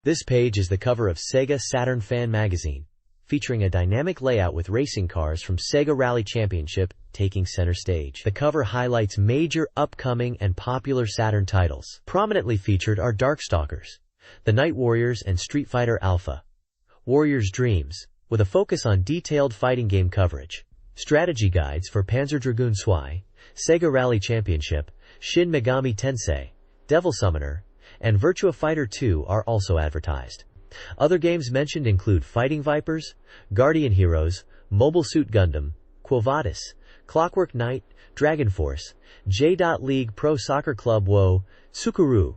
This page is the cover of Sega Saturn Fan Magazine, featuring a dynamic layout with racing cars from Sega Rally Championship taking center stage. The cover highlights major upcoming and popular Saturn titles. Prominently featured are Darkstalkers, the Night Warriors, and Street Fighter Alpha. Warriors' Dreams, with a focus on detailed fighting game coverage. Strategy guides for Panzer Dragoon Saga, Sega Rally Championship, Shin Megami Tensei, Devil Summoner, and Virtua Fighter 2 are also advertised. Other games mentioned include Fighting Vipers, Guardian Heroes, Mobile Suit Gundam, Quo Vadis, Clockwork Knight, Dragon Force, J.League Pro Soccer Club WoW, Tsukuru,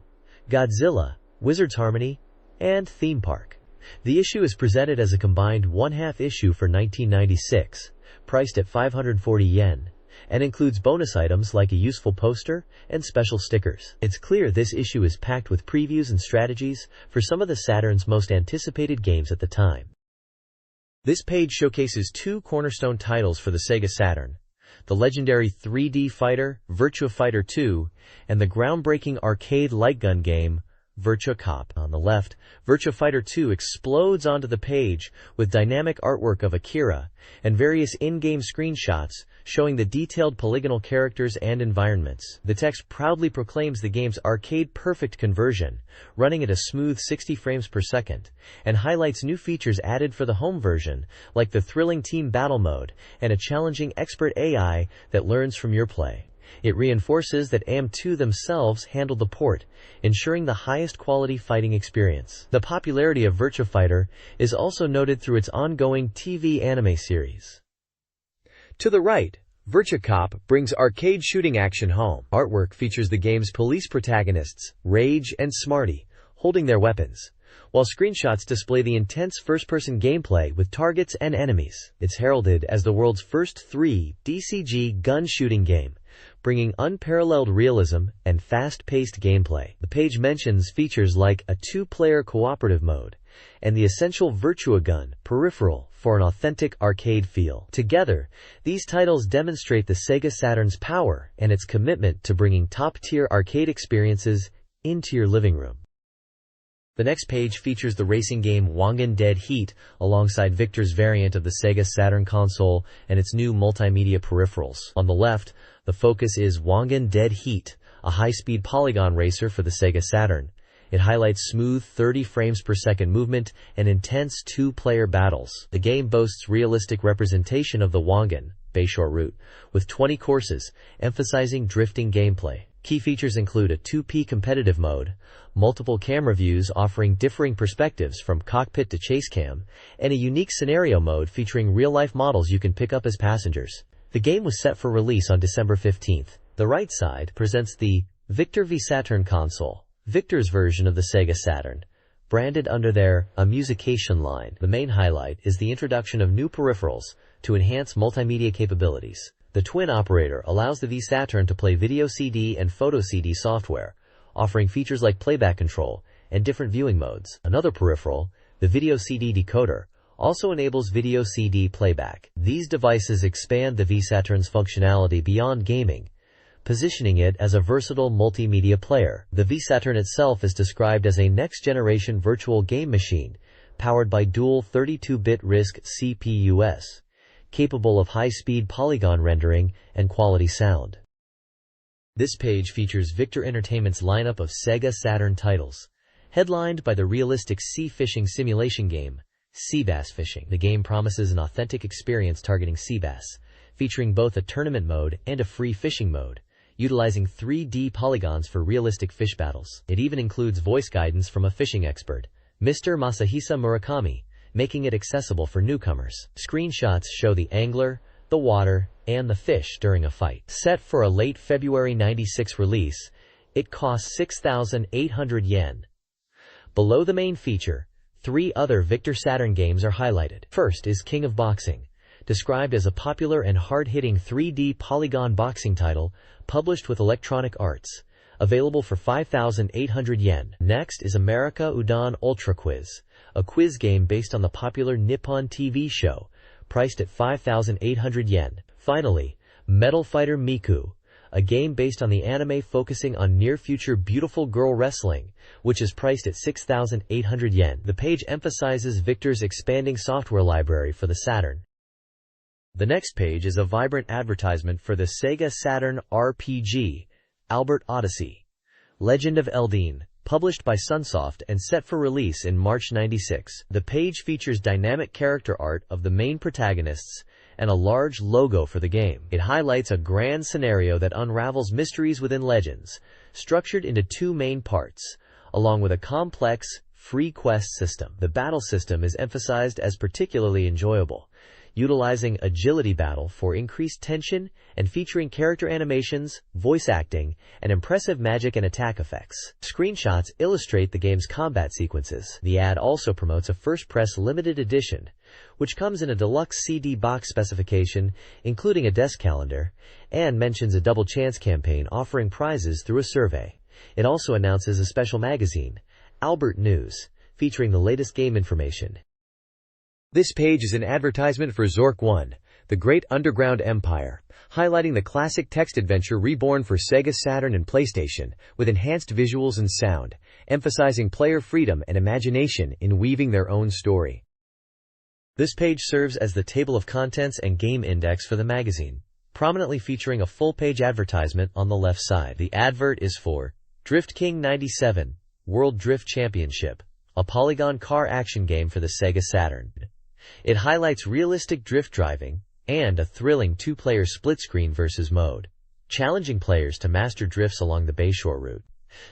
Godzilla, Wizards Harmony, and Theme Park. The issue is presented as a combined one-half issue for 1996, priced at 540 yen, and includes bonus items like a useful poster and special stickers. It's clear this issue is packed with previews and strategies for some of the Saturn's most anticipated games at the time. This page showcases two cornerstone titles for the Sega Saturn: the legendary 3D fighter, Virtua Fighter 2, and the groundbreaking arcade light gun game, Virtua Cop. On the left, Virtua Fighter 2 explodes onto the page with dynamic artwork of Akira and various in-game screenshots showing the detailed polygonal characters and environments. The text proudly proclaims the game's arcade-perfect conversion, running at a smooth 60 frames per second, and highlights new features added for the home version, like the thrilling team battle mode and a challenging expert AI that learns from your play. It reinforces that AM2 themselves handled the port, ensuring the highest quality fighting experience. The popularity of Virtua Fighter is also noted through its ongoing TV anime series. To the right, Virtua Cop brings arcade shooting action home. Artwork features the game's police protagonists, Rage and Smarty, holding their weapons, while screenshots display the intense first-person gameplay with targets and enemies. It's heralded as the world's first 3D CG gun shooting game, bringing unparalleled realism and fast-paced gameplay. The page mentions features like a two-player cooperative mode and the essential Virtua Gun peripheral for an authentic arcade feel. Together, these titles demonstrate the Sega Saturn's power and its commitment to bringing top-tier arcade experiences into your living room. The next page features the racing game Wangan Dead Heat alongside Victor's variant of the Sega Saturn console and its new multimedia peripherals. On the left, the focus is Wangan Dead Heat, a high-speed polygon racer for the Sega Saturn. It highlights smooth 30 frames per second movement and intense two-player battles. The game boasts realistic representation of the Wangan Bayshore route, with 20 courses, emphasizing drifting gameplay. Key features include a 2P competitive mode, multiple camera views offering differing perspectives from cockpit to chase cam, and a unique scenario mode featuring real-life models you can pick up as passengers. The game was set for release on December 15th. The right side presents the Victor v Saturn console, Victor's version of the Sega Saturn, branded under their Amusication line. The main highlight is the introduction of new peripherals to enhance multimedia capabilities. The Twin operator allows the V-Saturn to play video CD and photo CD software, offering features like playback control and different viewing modes. Another peripheral, the Video CD decoder, also enables video CD playback. These devices expand the V-Saturn's functionality beyond gaming, positioning it as a versatile multimedia player. The V-Saturn itself is described as a next-generation virtual game machine, powered by dual 32-bit RISC CPUs, capable of high-speed polygon rendering and quality sound. This page features Victor Entertainment's lineup of Sega Saturn titles, headlined by the realistic sea fishing simulation game, Sea Bass Fishing. The game promises an authentic experience targeting sea bass, featuring both a tournament mode and a free fishing mode, utilizing 3D polygons for realistic fish battles. It even includes voice guidance from a fishing expert, Mr. Masahisa Murakami, making it accessible for newcomers. Screenshots show the angler, the water, and the fish during a fight. Set for a late February '96 release, it costs 6,800 yen. Below the main feature, 3 other Victor Saturn games are highlighted. First is King of Boxing, described as a popular and hard-hitting 3D polygon boxing title published with Electronic Arts, available for 5,800 yen. Next is America Udon Ultra Quiz, a quiz game based on the popular Nippon TV show, priced at 5,800 yen. Finally, Metal Fighter Miku, a game based on the anime focusing on near-future beautiful girl wrestling, which is priced at 6,800 yen. The page emphasizes Victor's expanding software library for the Saturn. The next page is a vibrant advertisement for the Sega Saturn RPG, Albert Odyssey, Legend of Eldine, published by Sunsoft and set for release in March '96. The page features dynamic character art of the main protagonists and a large logo for the game. It highlights a grand scenario that unravels mysteries within Legends, structured into two main parts, along with a complex, free quest system. The battle system is emphasized as particularly enjoyable, utilizing agility battle for increased tension and featuring character animations, voice acting, and impressive magic and attack effects. Screenshots illustrate the game's combat sequences. The ad also promotes a first press limited edition, which comes in a deluxe CD box specification, including a desk calendar, and mentions a double chance campaign offering prizes through a survey. It also announces a special magazine, Albert News, featuring the latest game information. This page is an advertisement for Zork 1, The Great Underground Empire, highlighting the classic text adventure reborn for Sega Saturn and PlayStation, with enhanced visuals and sound, emphasizing player freedom and imagination in weaving their own story. This page serves as the table of contents and game index for the magazine, prominently featuring a full-page advertisement on the left side. The advert is for Drift King 97, World Drift Championship, a polygon car action game for the Sega Saturn. It highlights realistic drift driving and a thrilling two-player split-screen versus mode, challenging players to master drifts along the Bayshore route.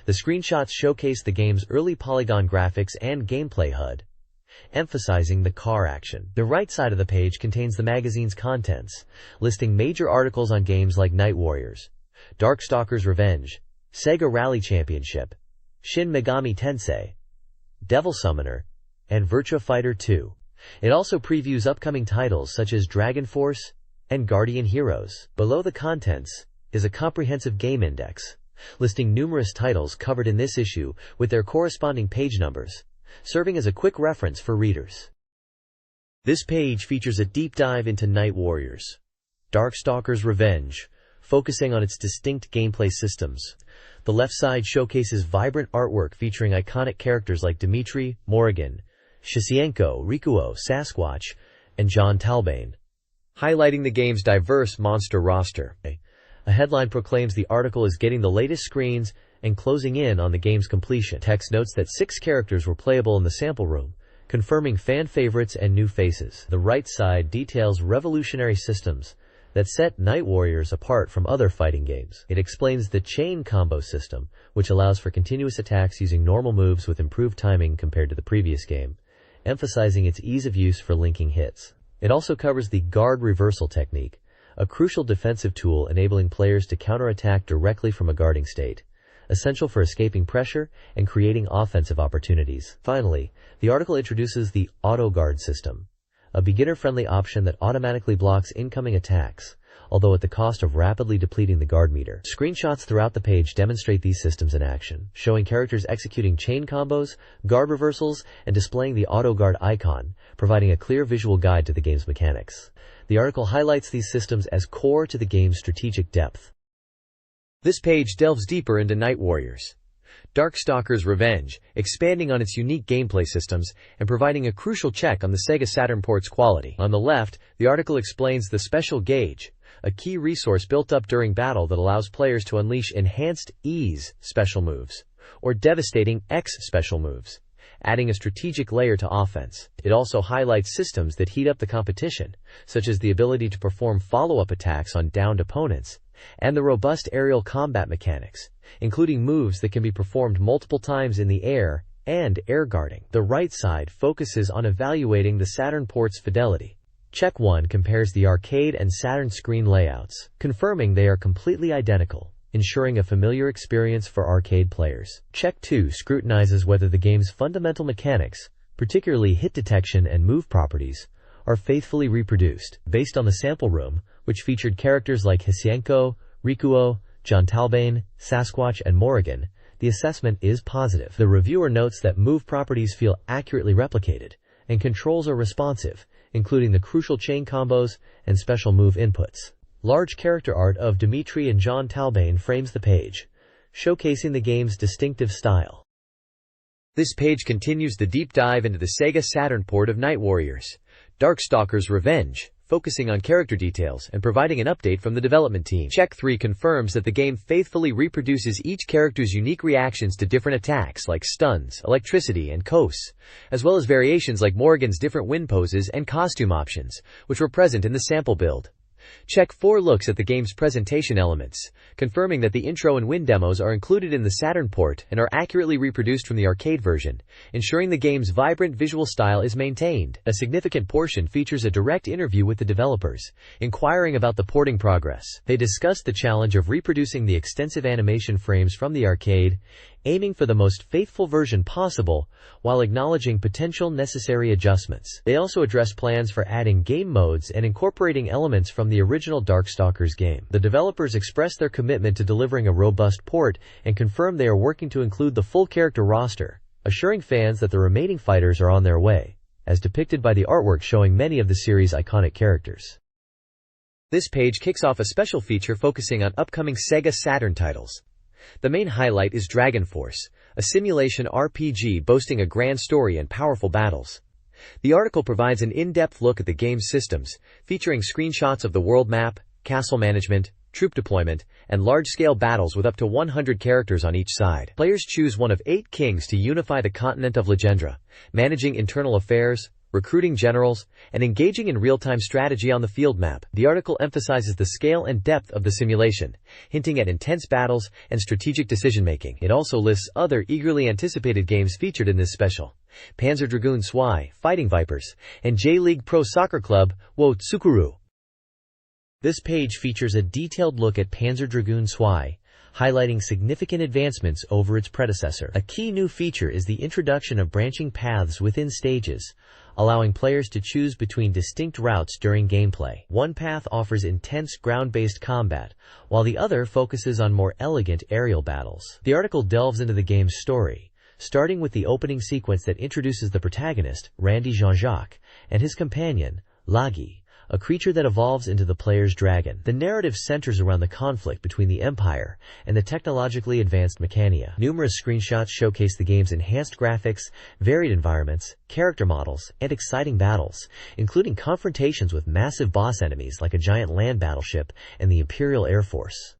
The screenshots showcase the game's early polygon graphics and gameplay HUD, emphasizing the car action. The right side of the page contains the magazine's contents, listing major articles on games like Night Warriors, Darkstalkers Revenge, Sega Rally Championship, Shin Megami Tensei, Devil Summoner, and Virtua Fighter 2. It also previews upcoming titles such as Dragon Force and Guardian Heroes. Below the contents is a comprehensive game index, listing numerous titles covered in this issue with their corresponding page numbers, serving as a quick reference for readers. This page features a deep dive into Night Warriors, Darkstalkers Revenge, focusing on its distinct gameplay systems. The left side showcases vibrant artwork featuring iconic characters like Dimitri, Morrigan, Shisienko, Rikuo, Sasquatch, and John Talbane, highlighting the game's diverse monster roster. A headline proclaims the article is getting the latest screens and closing in on the game's completion. Text notes that 6 characters were playable in the sample room, confirming fan favorites and new faces. The right side details revolutionary systems that set Night Warriors apart from other fighting games. It explains the chain combo system, which allows for continuous attacks using normal moves with improved timing compared to the previous game, emphasizing its ease of use for linking hits. It also covers the guard reversal technique, a crucial defensive tool enabling players to counterattack directly from a guarding state, essential for escaping pressure and creating offensive opportunities. Finally, the article introduces the auto guard system, a beginner-friendly option that automatically blocks incoming attacks, although at the cost of rapidly depleting the guard meter. Screenshots throughout the page demonstrate these systems in action, showing characters executing chain combos, guard reversals, and displaying the auto guard icon, providing a clear visual guide to the game's mechanics. The article highlights these systems as core to the game's strategic depth. This page delves deeper into Night Warriors, Darkstalkers Revenge, expanding on its unique gameplay systems and providing a crucial check on the Sega Saturn port's quality. On the left, the article explains the Special Gauge, a key resource built up during battle that allows players to unleash enhanced ease special moves, or devastating X special moves, adding a strategic layer to offense. It also highlights systems that heat up the competition, such as the ability to perform follow-up attacks on downed opponents, and the robust aerial combat mechanics, including moves that can be performed multiple times in the air and air guarding. The right side focuses on evaluating the Saturn port's fidelity. Check 1 compares the arcade and Saturn screen layouts, confirming they are completely identical, ensuring a familiar experience for arcade players. Check 2 scrutinizes whether the game's fundamental mechanics, particularly hit detection and move properties, are faithfully reproduced. Based on the sample room, which featured characters like Hisienko, Rikuo, John Talbane, Sasquatch, and Morrigan, the assessment is positive. The reviewer notes that move properties feel accurately replicated, and controls are responsive, including the crucial chain combos and special move inputs. Large character art of Dimitri and John Talbane frames the page, showcasing the game's distinctive style. This page continues the deep dive into the Sega Saturn port of Night Warriors, Darkstalker's Revenge, focusing on character details and providing an update from the development team. Check 3 confirms that the game faithfully reproduces each character's unique reactions to different attacks like stuns, electricity, and kos, as well as variations like Morrigan's different win poses and costume options, which were present in the sample build. Check 4 looks at the game's presentation elements, confirming that the intro and win demos are included in the Saturn port and are accurately reproduced from the arcade version, ensuring the game's vibrant visual style is maintained. A significant portion features a direct interview with the developers, inquiring about the porting progress. They discussed the challenge of reproducing the extensive animation frames from the arcade, aiming for the most faithful version possible, while acknowledging potential necessary adjustments. They also addressed plans for adding game modes and incorporating elements from the original Darkstalkers game. The developers expressed their commitment to delivering a robust port and confirmed they are working to include the full character roster, assuring fans that the remaining fighters are on their way, as depicted by the artwork showing many of the series' iconic characters. This page kicks off a special feature focusing on upcoming Sega Saturn titles. The main highlight is Dragon Force, a simulation RPG boasting a grand story and powerful battles. The article provides an in-depth look at the game's systems, featuring screenshots of the world map, castle management, troop deployment, and large-scale battles with up to 100 characters on each side. Players choose one of 8 kings to unify the continent of Legendra, managing internal affairs, recruiting generals, and engaging in real-time strategy on the field map. The article emphasizes the scale and depth of the simulation, hinting at intense battles and strategic decision-making. It also lists other eagerly anticipated games featured in this special: Panzer Dragoon Saga, Fighting Vipers, and J-League Pro Soccer Club, Wo Tsukuru. This page features a detailed look at Panzer Dragoon Saga, highlighting significant advancements over its predecessor. A key new feature is the introduction of branching paths within stages, allowing players to choose between distinct routes during gameplay. One path offers intense ground-based combat, while the other focuses on more elegant aerial battles. The article delves into the game's story, starting with the opening sequence that introduces the protagonist, Randy Jean-Jacques, and his companion, Lagi, a creature that evolves into the player's dragon. The narrative centers around the conflict between the Empire and the technologically advanced Mechania. Numerous screenshots showcase the game's enhanced graphics, varied environments, character models, and exciting battles, including confrontations with massive boss enemies like a giant land battleship and the Imperial Air Force.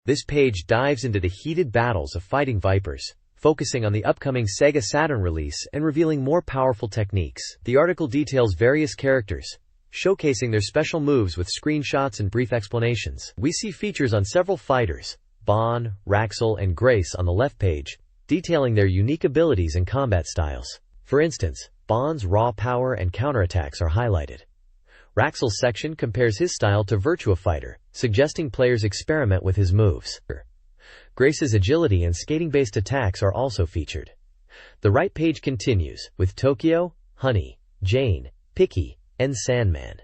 This page dives into the heated battles of Fighting Vipers, focusing on the upcoming Sega Saturn release and revealing more powerful techniques. The article details various characters, showcasing their special moves with screenshots and brief explanations. We see features on several fighters, Bon, Raxel, and Grace on the left page, detailing their unique abilities and combat styles. For instance, Bon's raw power and counterattacks are highlighted. Raxel's section compares his style to Virtua Fighter, suggesting players experiment with his moves. Grace's agility and skating-based attacks are also featured. The right page continues, with Tokyo, Honey, Jane, Picky, and Sandman.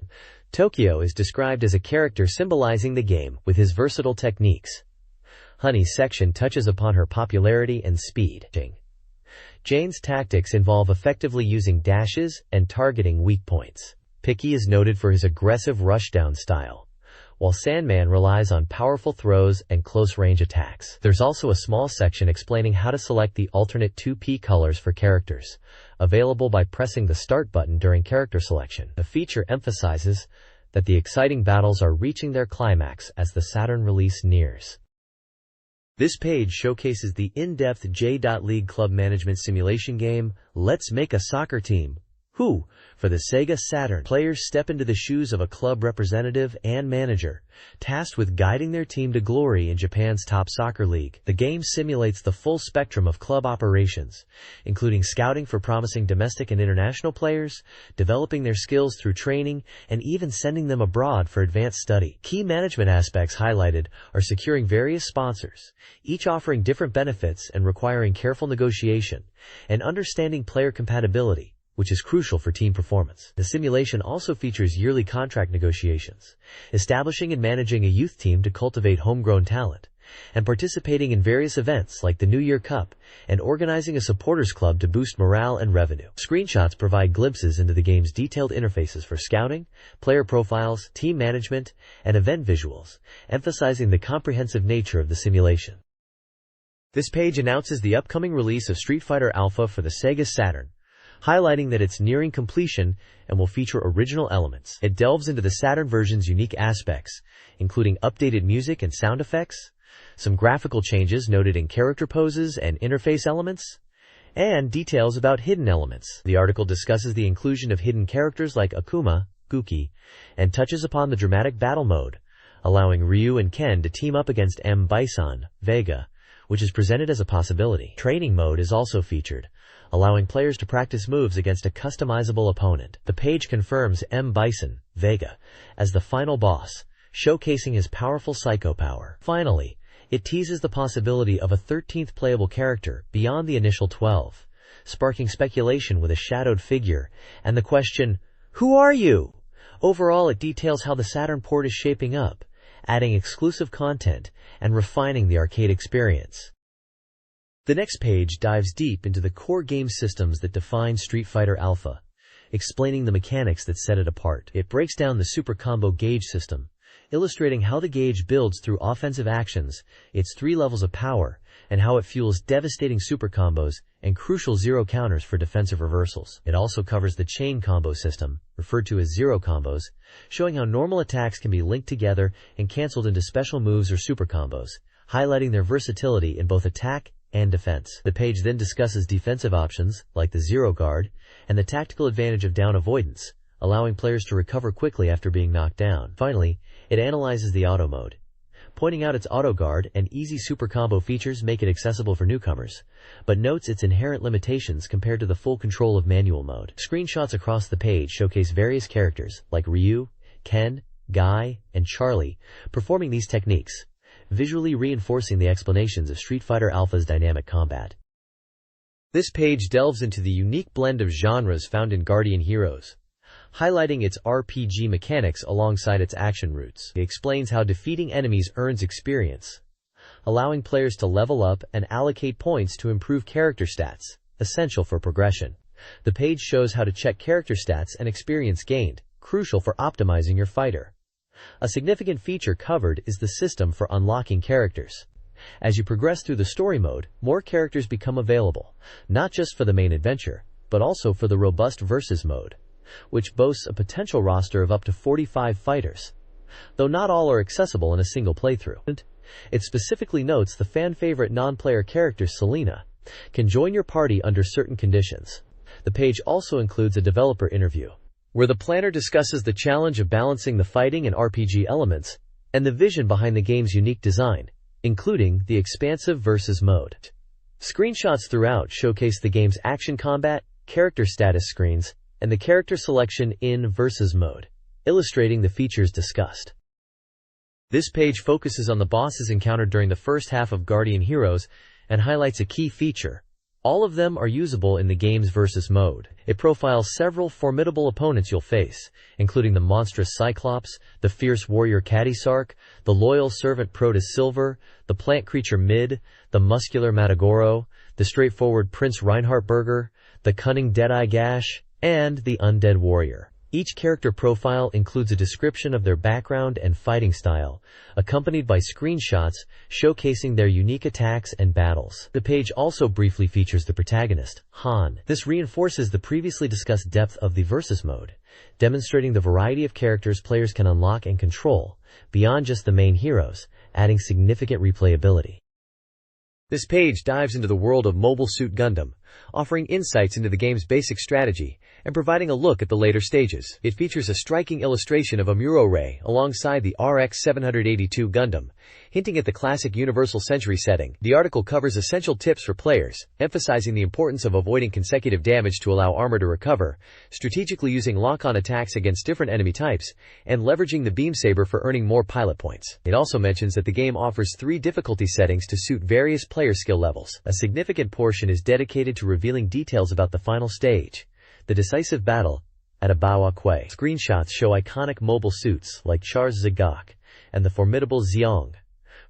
Tokyo is described as a character symbolizing the game with his versatile techniques. Honey's section touches upon her popularity and speed. Jane's tactics involve effectively using dashes and targeting weak points. Picky is noted for his aggressive rushdown style, while Sandman relies on powerful throws and close-range attacks. There's also a small section explaining how to select the alternate 2P colors for characters, available by pressing the Start button during character selection. The feature emphasizes that the exciting battles are reaching their climax as the Saturn release nears. This page showcases the in-depth J-League club management simulation game, Let's Make a Soccer Team, Who, for the Sega Saturn. Players step into the shoes of a club representative and manager, tasked with guiding their team to glory in Japan's top soccer league. The game simulates the full spectrum of club operations, including scouting for promising domestic and international players, developing their skills through training, and even sending them abroad for advanced study. Key management aspects highlighted are securing various sponsors, each offering different benefits and requiring careful negotiation, and understanding player compatibility, which is crucial for team performance. The simulation also features yearly contract negotiations, establishing and managing a youth team to cultivate homegrown talent, and participating in various events like the New Year Cup, and organizing a supporters club to boost morale and revenue. Screenshots provide glimpses into the game's detailed interfaces for scouting, player profiles, team management, and event visuals, emphasizing the comprehensive nature of the simulation. This page announces the upcoming release of Street Fighter Alpha for the Sega Saturn, highlighting that it's nearing completion and will feature original elements. It delves into the Saturn version's unique aspects, including updated music and sound effects, some graphical changes noted in character poses and interface elements, and details about hidden elements. The article discusses the inclusion of hidden characters like Akuma, Guki, and touches upon the dramatic battle mode, allowing Ryu and Ken to team up against M. Bison, Vega, which is presented as a possibility. Training mode is also featured, allowing players to practice moves against a customizable opponent. The page confirms M. Bison, Vega, as the final boss, showcasing his powerful psycho power. Finally, it teases the possibility of a 13th playable character beyond the initial 12, sparking speculation with a shadowed figure and the question, "Who are you?" Overall, it details how the Saturn port is shaping up, adding exclusive content and refining the arcade experience. The next page dives deep into the core game systems that define Street Fighter Alpha, explaining the mechanics that set it apart. It breaks down the Super Combo Gauge system, illustrating how the gauge builds through offensive actions, its 3 levels of power, and how it fuels devastating super combos and crucial zero counters for defensive reversals. It also covers the chain combo system, referred to as zero combos, showing how normal attacks can be linked together and canceled into special moves or super combos, highlighting their versatility in both attack and defense. The page then discusses defensive options, like the zero guard, and the tactical advantage of down avoidance, allowing players to recover quickly after being knocked down. Finally, it analyzes the auto mode, pointing out its auto guard and easy super combo features make it accessible for newcomers, but notes its inherent limitations compared to the full control of manual mode. Screenshots across the page showcase various characters like Ryu, Ken, Guy, and Charlie performing these techniques, visually reinforcing the explanations of Street Fighter Alpha's dynamic combat. This page delves into the unique blend of genres found in Guardian Heroes, highlighting its RPG mechanics alongside its action roots. It explains how defeating enemies earns experience, allowing players to level up and allocate points to improve character stats, essential for progression. The page shows how to check character stats and experience gained, crucial for optimizing your fighter. A significant feature covered is the system for unlocking characters. As you progress through the story mode, more characters become available, not just for the main adventure, but also for the robust Versus mode, which boasts a potential roster of up to 45 fighters, though not all are accessible in a single playthrough. It specifically notes the fan-favorite non-player character Selena can join your party under certain conditions. The page also includes a developer interview, where the planner discusses the challenge of balancing the fighting and RPG elements, and the vision behind the game's unique design, including the expansive Versus mode. Screenshots throughout showcase the game's action combat, character status screens, and the character selection in Versus mode, illustrating the features discussed. This page focuses on the bosses encountered during the first half of Guardian Heroes and highlights a key feature. All of them are usable in the game's Versus mode. It profiles several formidable opponents you'll face, including the monstrous Cyclops, the fierce warrior Catty-Sark, the loyal servant Protus Silver, the plant creature Mid, the muscular Matagoro, the straightforward Prince Reinhardt Berger, the cunning Deadeye Gash, and the undead warrior. Each character profile includes a description of their background and fighting style, accompanied by screenshots showcasing their unique attacks and battles. The page also briefly features the protagonist, Han. This reinforces the previously discussed depth of the Versus mode, demonstrating the variety of characters players can unlock and control, beyond just the main heroes, adding significant replayability. This page dives into the world of Mobile Suit Gundam, offering insights into the game's basic strategy and providing a look at the later stages. It features a striking illustration of a Muro Ray alongside the RX-782 Gundam, hinting at the classic Universal Century setting. The article covers essential tips for players, emphasizing the importance of avoiding consecutive damage to allow armor to recover, strategically using lock-on attacks against different enemy types, and leveraging the beam saber for earning more pilot points. It also mentions that the game offers 3 difficulty settings to suit various player skill levels. A significant portion is dedicated to revealing details about the final stage, the decisive battle at Abawa Quay. Screenshots show iconic mobile suits like Char's Zagok and the formidable Zeong,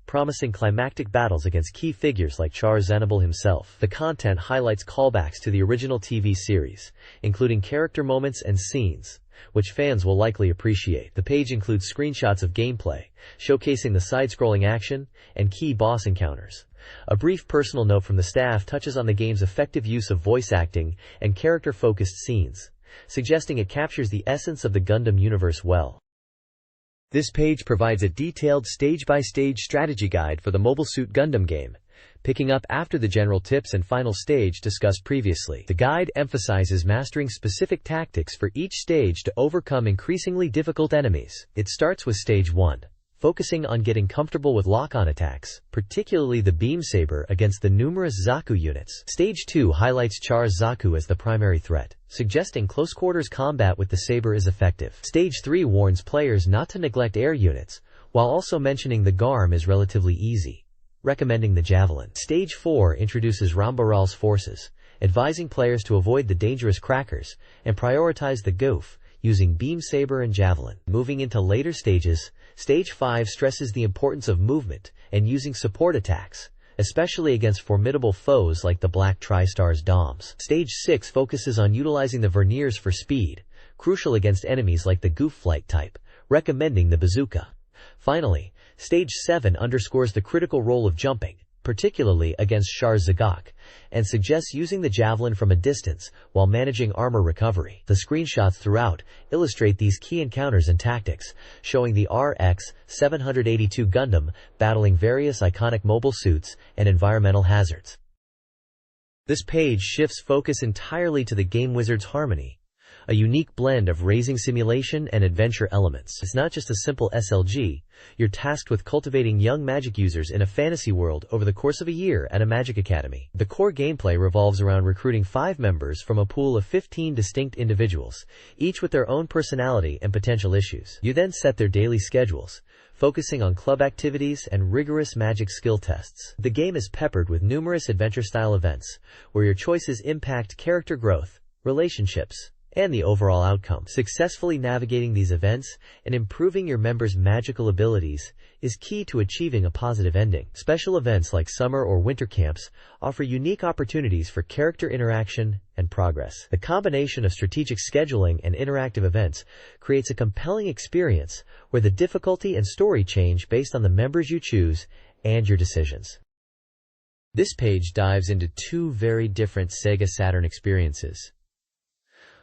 promising climactic battles against key figures like Charles Xenobel himself. The content highlights callbacks to the original TV series, including character moments and scenes, which fans will likely appreciate. The page includes screenshots of gameplay, showcasing the side-scrolling action and key boss encounters. A brief personal note from the staff touches on the game's effective use of voice acting and character-focused scenes, suggesting it captures the essence of the Gundam universe well. This page provides a detailed stage-by-stage strategy guide for the Mobile Suit Gundam game, picking up after the general tips and final stage discussed previously. The guide emphasizes mastering specific tactics for each stage to overcome increasingly difficult enemies. It starts with Stage 1, focusing on getting comfortable with lock-on attacks, particularly the beam saber against the numerous Zaku units. Stage 2 highlights Char's Zaku as the primary threat, suggesting close-quarters combat with the saber is effective. Stage 3 warns players not to neglect air units, while also mentioning the Garm is relatively easy, recommending the Javelin. Stage 4 introduces Rambaral's forces, advising players to avoid the dangerous crackers and prioritize the Gouf, using beam saber and javelin. Moving into later stages, Stage 5 stresses the importance of movement and using support attacks, especially against formidable foes like the Black Tri-Star's DOMs. Stage 6 focuses on utilizing the verniers for speed, crucial against enemies like the Gouf flight type, recommending the bazooka. Finally, Stage 7 underscores the critical role of jumping, particularly against Char's Zagak, and suggests using the javelin from a distance while managing armor recovery. The screenshots throughout illustrate these key encounters and tactics, showing the RX-782 Gundam battling various iconic mobile suits and environmental hazards. This page shifts focus entirely to the game Wizard's Harmony, a unique blend of racing simulation and adventure elements. It's not just a simple SLG, you're tasked with cultivating young Magic users in a fantasy world over the course of a year at a Magic Academy. The core gameplay revolves around recruiting 5 members from a pool of 15 distinct individuals, each with their own personality and potential issues. You then set their daily schedules, focusing on club activities and rigorous Magic skill tests. The game is peppered with numerous adventure-style events, where your choices impact character growth, relationships, and the overall outcome. Successfully navigating these events and improving your members' magical abilities is key to achieving a positive ending. Special events like summer or winter camps offer unique opportunities for character interaction and progress. The combination of strategic scheduling and interactive events creates a compelling experience where the difficulty and story change based on the members you choose and your decisions. This page dives into 2 very different Sega Saturn experiences.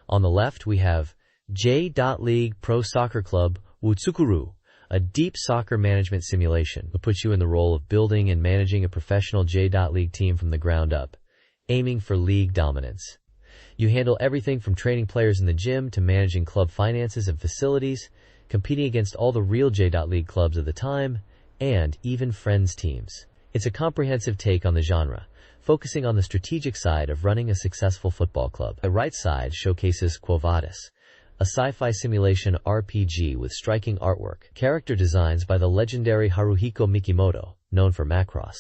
On the left, we have J.League Pro Soccer Club Wutsukuru, a deep soccer management simulation that puts you in the role of building and managing a professional J.League team from the ground up, aiming for league dominance. You handle everything from training players in the gym to managing club finances and facilities, competing against all the real J.League clubs of the time, and even friends teams. It's a comprehensive take on the genre, focusing on the strategic side of running a successful football club. The right side showcases Quo Vadis, a sci-fi simulation RPG with striking artwork. Character designs by the legendary Haruhiko Mikimoto, known for Macross,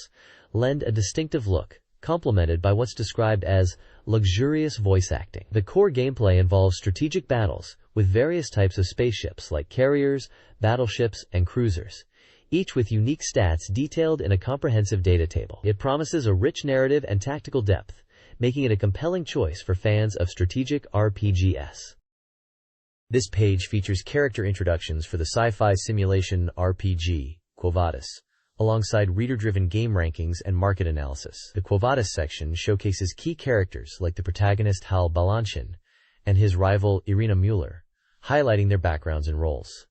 lend a distinctive look, complemented by what's described as luxurious voice acting. The core gameplay involves strategic battles with various types of spaceships like carriers, battleships, and cruisers, each with unique stats detailed in a comprehensive data table. It promises a rich narrative and tactical depth, making it a compelling choice for fans of strategic RPGs. This page features character introductions for the sci-fi simulation RPG, Quo Vadis, alongside reader-driven game rankings and market analysis. The Quo Vadis section showcases key characters like the protagonist Hal Balanchin and his rival Irina Mueller, highlighting their backgrounds and roles.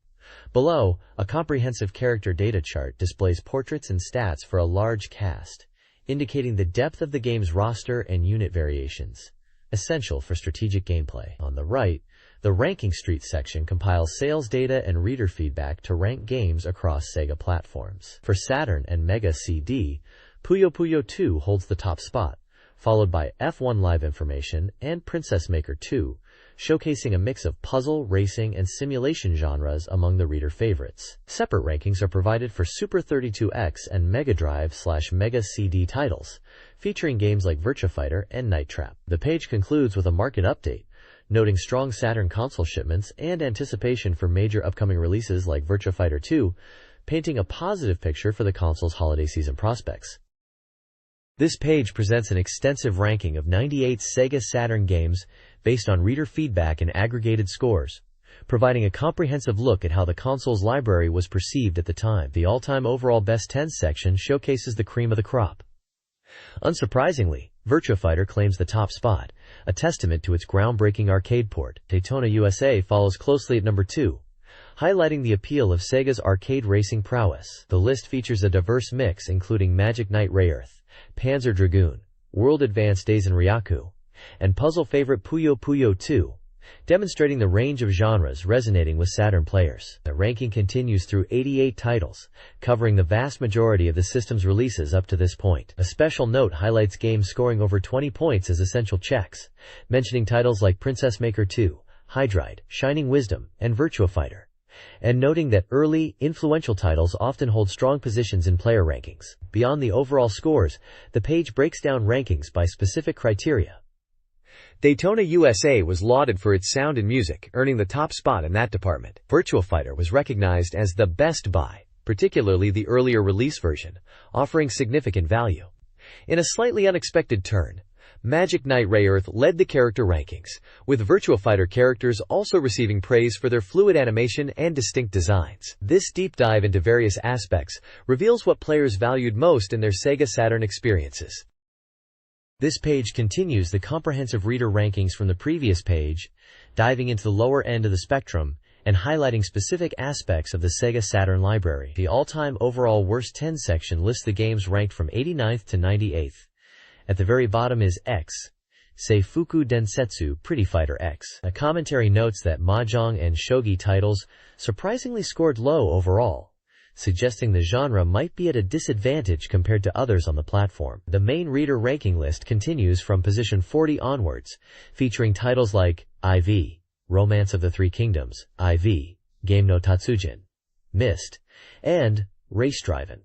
Below, a comprehensive character data chart displays portraits and stats for a large cast, indicating the depth of the game's roster and unit variations, essential for strategic gameplay. On the right, the Ranking Street section compiles sales data and reader feedback to rank games across Sega platforms. For Saturn and Mega CD, Puyo Puyo 2 holds the top spot, followed by F1 Live Information and Princess Maker 2, showcasing a mix of puzzle, racing, and simulation genres among the reader favorites. Separate rankings are provided for Super 32X and Mega Drive/Mega CD titles, featuring games like Virtua Fighter and Night Trap. The page concludes with a market update, noting strong Saturn console shipments and anticipation for major upcoming releases like Virtua Fighter 2, painting a positive picture for the console's holiday season prospects. This page presents an extensive ranking of 98 Sega Saturn games based on reader feedback and aggregated scores, providing a comprehensive look at how the console's library was perceived at the time. The all-time overall Best 10 section showcases the cream of the crop. Unsurprisingly, Virtua Fighter claims the top spot, a testament to its groundbreaking arcade port. Daytona USA follows closely at number 2, highlighting the appeal of Sega's arcade racing prowess. The list features a diverse mix including Magic Knight Rayearth, Panzer Dragoon, World Advanced Days in Ryaku, and puzzle favorite Puyo Puyo 2, demonstrating the range of genres resonating with Saturn players. The ranking continues through 88 titles, covering the vast majority of the system's releases up to this point. A special note highlights games scoring over 20 points as essential checks, mentioning titles like Princess Maker 2, Hydride, Shining Wisdom, and Virtua Fighter, and noting that early, influential titles often hold strong positions in player rankings. Beyond the overall scores, the page breaks down rankings by specific criteria. Daytona USA was lauded for its sound and music, earning the top spot in that department. Virtua Fighter was recognized as the best buy, particularly the earlier release version, offering significant value. In a slightly unexpected turn, Magic Knight Rayearth led the character rankings, with Virtua Fighter characters also receiving praise for their fluid animation and distinct designs. This deep dive into various aspects reveals what players valued most in their Sega Saturn experiences. This page continues the comprehensive reader rankings from the previous page, diving into the lower end of the spectrum and highlighting specific aspects of the Sega Saturn library. The all-time overall Worst 10 section lists the games ranked from 89th to 98th. At the very bottom is X, Seifuku Densetsu Pretty Fighter X. A commentary notes that Mahjong and Shogi titles surprisingly scored low overall, suggesting the genre might be at a disadvantage compared to others on the platform. The main reader ranking list continues from position 40 onwards, featuring titles like IV, Romance of the Three Kingdoms, IV, Game no Tatsujin, Myst, and Race Driven.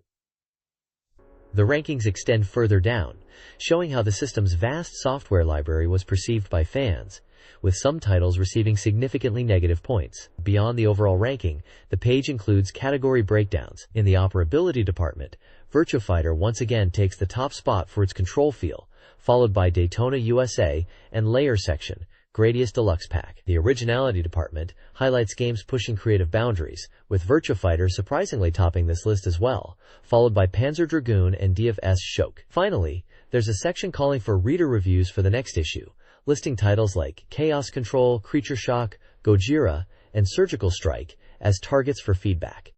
The rankings extend further down, showing how the system's vast software library was perceived by fans, with some titles receiving significantly negative points. Beyond the overall ranking, the page includes category breakdowns. In the operability department, Virtua Fighter once again takes the top spot for its control feel, followed by Daytona USA and Layer Section, Gradius Deluxe Pack. The originality department highlights games pushing creative boundaries, with Virtua Fighter surprisingly topping this list as well, followed by Panzer Dragoon and DFS Shock. Finally, there's a section calling for reader reviews for the next issue, listing titles like Chaos Control, Creature Shock, Gojira, and Surgical Strike as targets for feedback.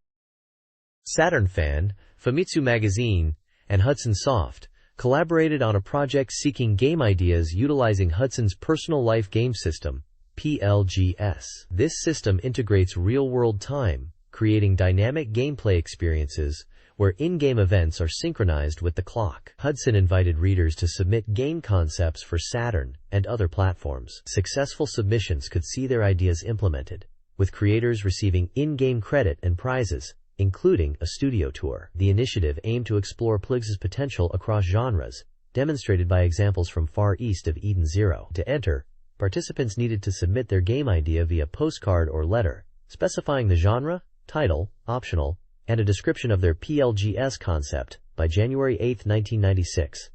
Saturn Fan, Famitsu Magazine, and Hudson Soft collaborated on a project seeking game ideas utilizing Hudson's Personal Life Game System, PLGS. This system integrates real-world time, creating dynamic gameplay experiences where in-game events are synchronized with the clock. Hudson invited readers to submit game concepts for Saturn and other platforms. Successful submissions could see their ideas implemented, with creators receiving in-game credit and prizes, including a studio tour. The initiative aimed to explore PLG's potential across genres, demonstrated by examples from far east of Eden Zero. To enter, participants needed to submit their game idea via postcard or letter, specifying the genre, title, optional, and a description of their PLGS concept by January 8, 1996.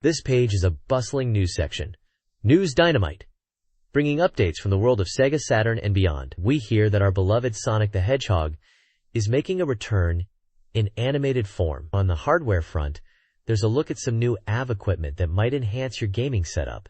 This page is a bustling news section. News Dynamite, bringing updates from the world of Sega Saturn and beyond. We hear that our beloved Sonic the Hedgehog is making a return in animated form. On the hardware front, there's a look at some new AV equipment that might enhance your gaming setup,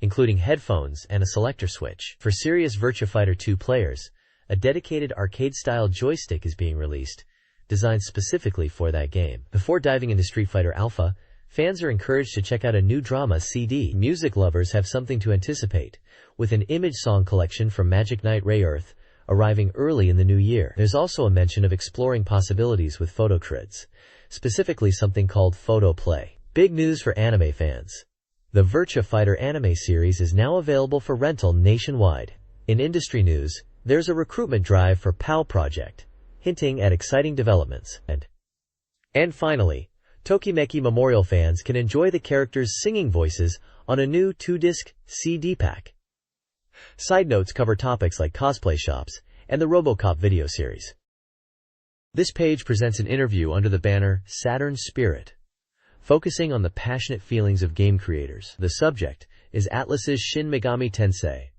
including headphones and a selector switch. For serious Virtua Fighter 2 players, a dedicated arcade-style joystick is being released, designed specifically for that game. Before diving into Street Fighter Alpha, fans are encouraged to check out a new drama CD. Music lovers have something to anticipate, with an image song collection from Magic Knight Rayearth arriving early in the new year. There's also a mention of exploring possibilities with photo trids, specifically something called Photo Play. Big news for anime fans. The Virtua Fighter anime series is now available for rental nationwide. In industry news, there's a recruitment drive for PAL Project, hinting at exciting developments. And finally, Tokimeki Memorial fans can enjoy the characters' singing voices on a new 2-disc CD pack. Side notes cover topics like cosplay shops and the RoboCop video series. This page presents an interview under the banner Saturn Spirit, focusing on the passionate feelings of game creators. The subject is Atlus's Shin Megami Tensei,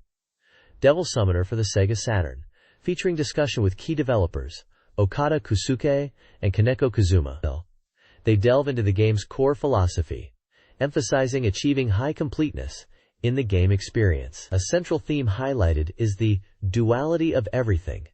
Devil Summoner for the Sega Saturn, featuring discussion with key developers Okada Kusuke and Kaneko Kazuma. They delve into the game's core philosophy, emphasizing achieving high completeness in the game experience. A central theme highlighted is the duality of everything,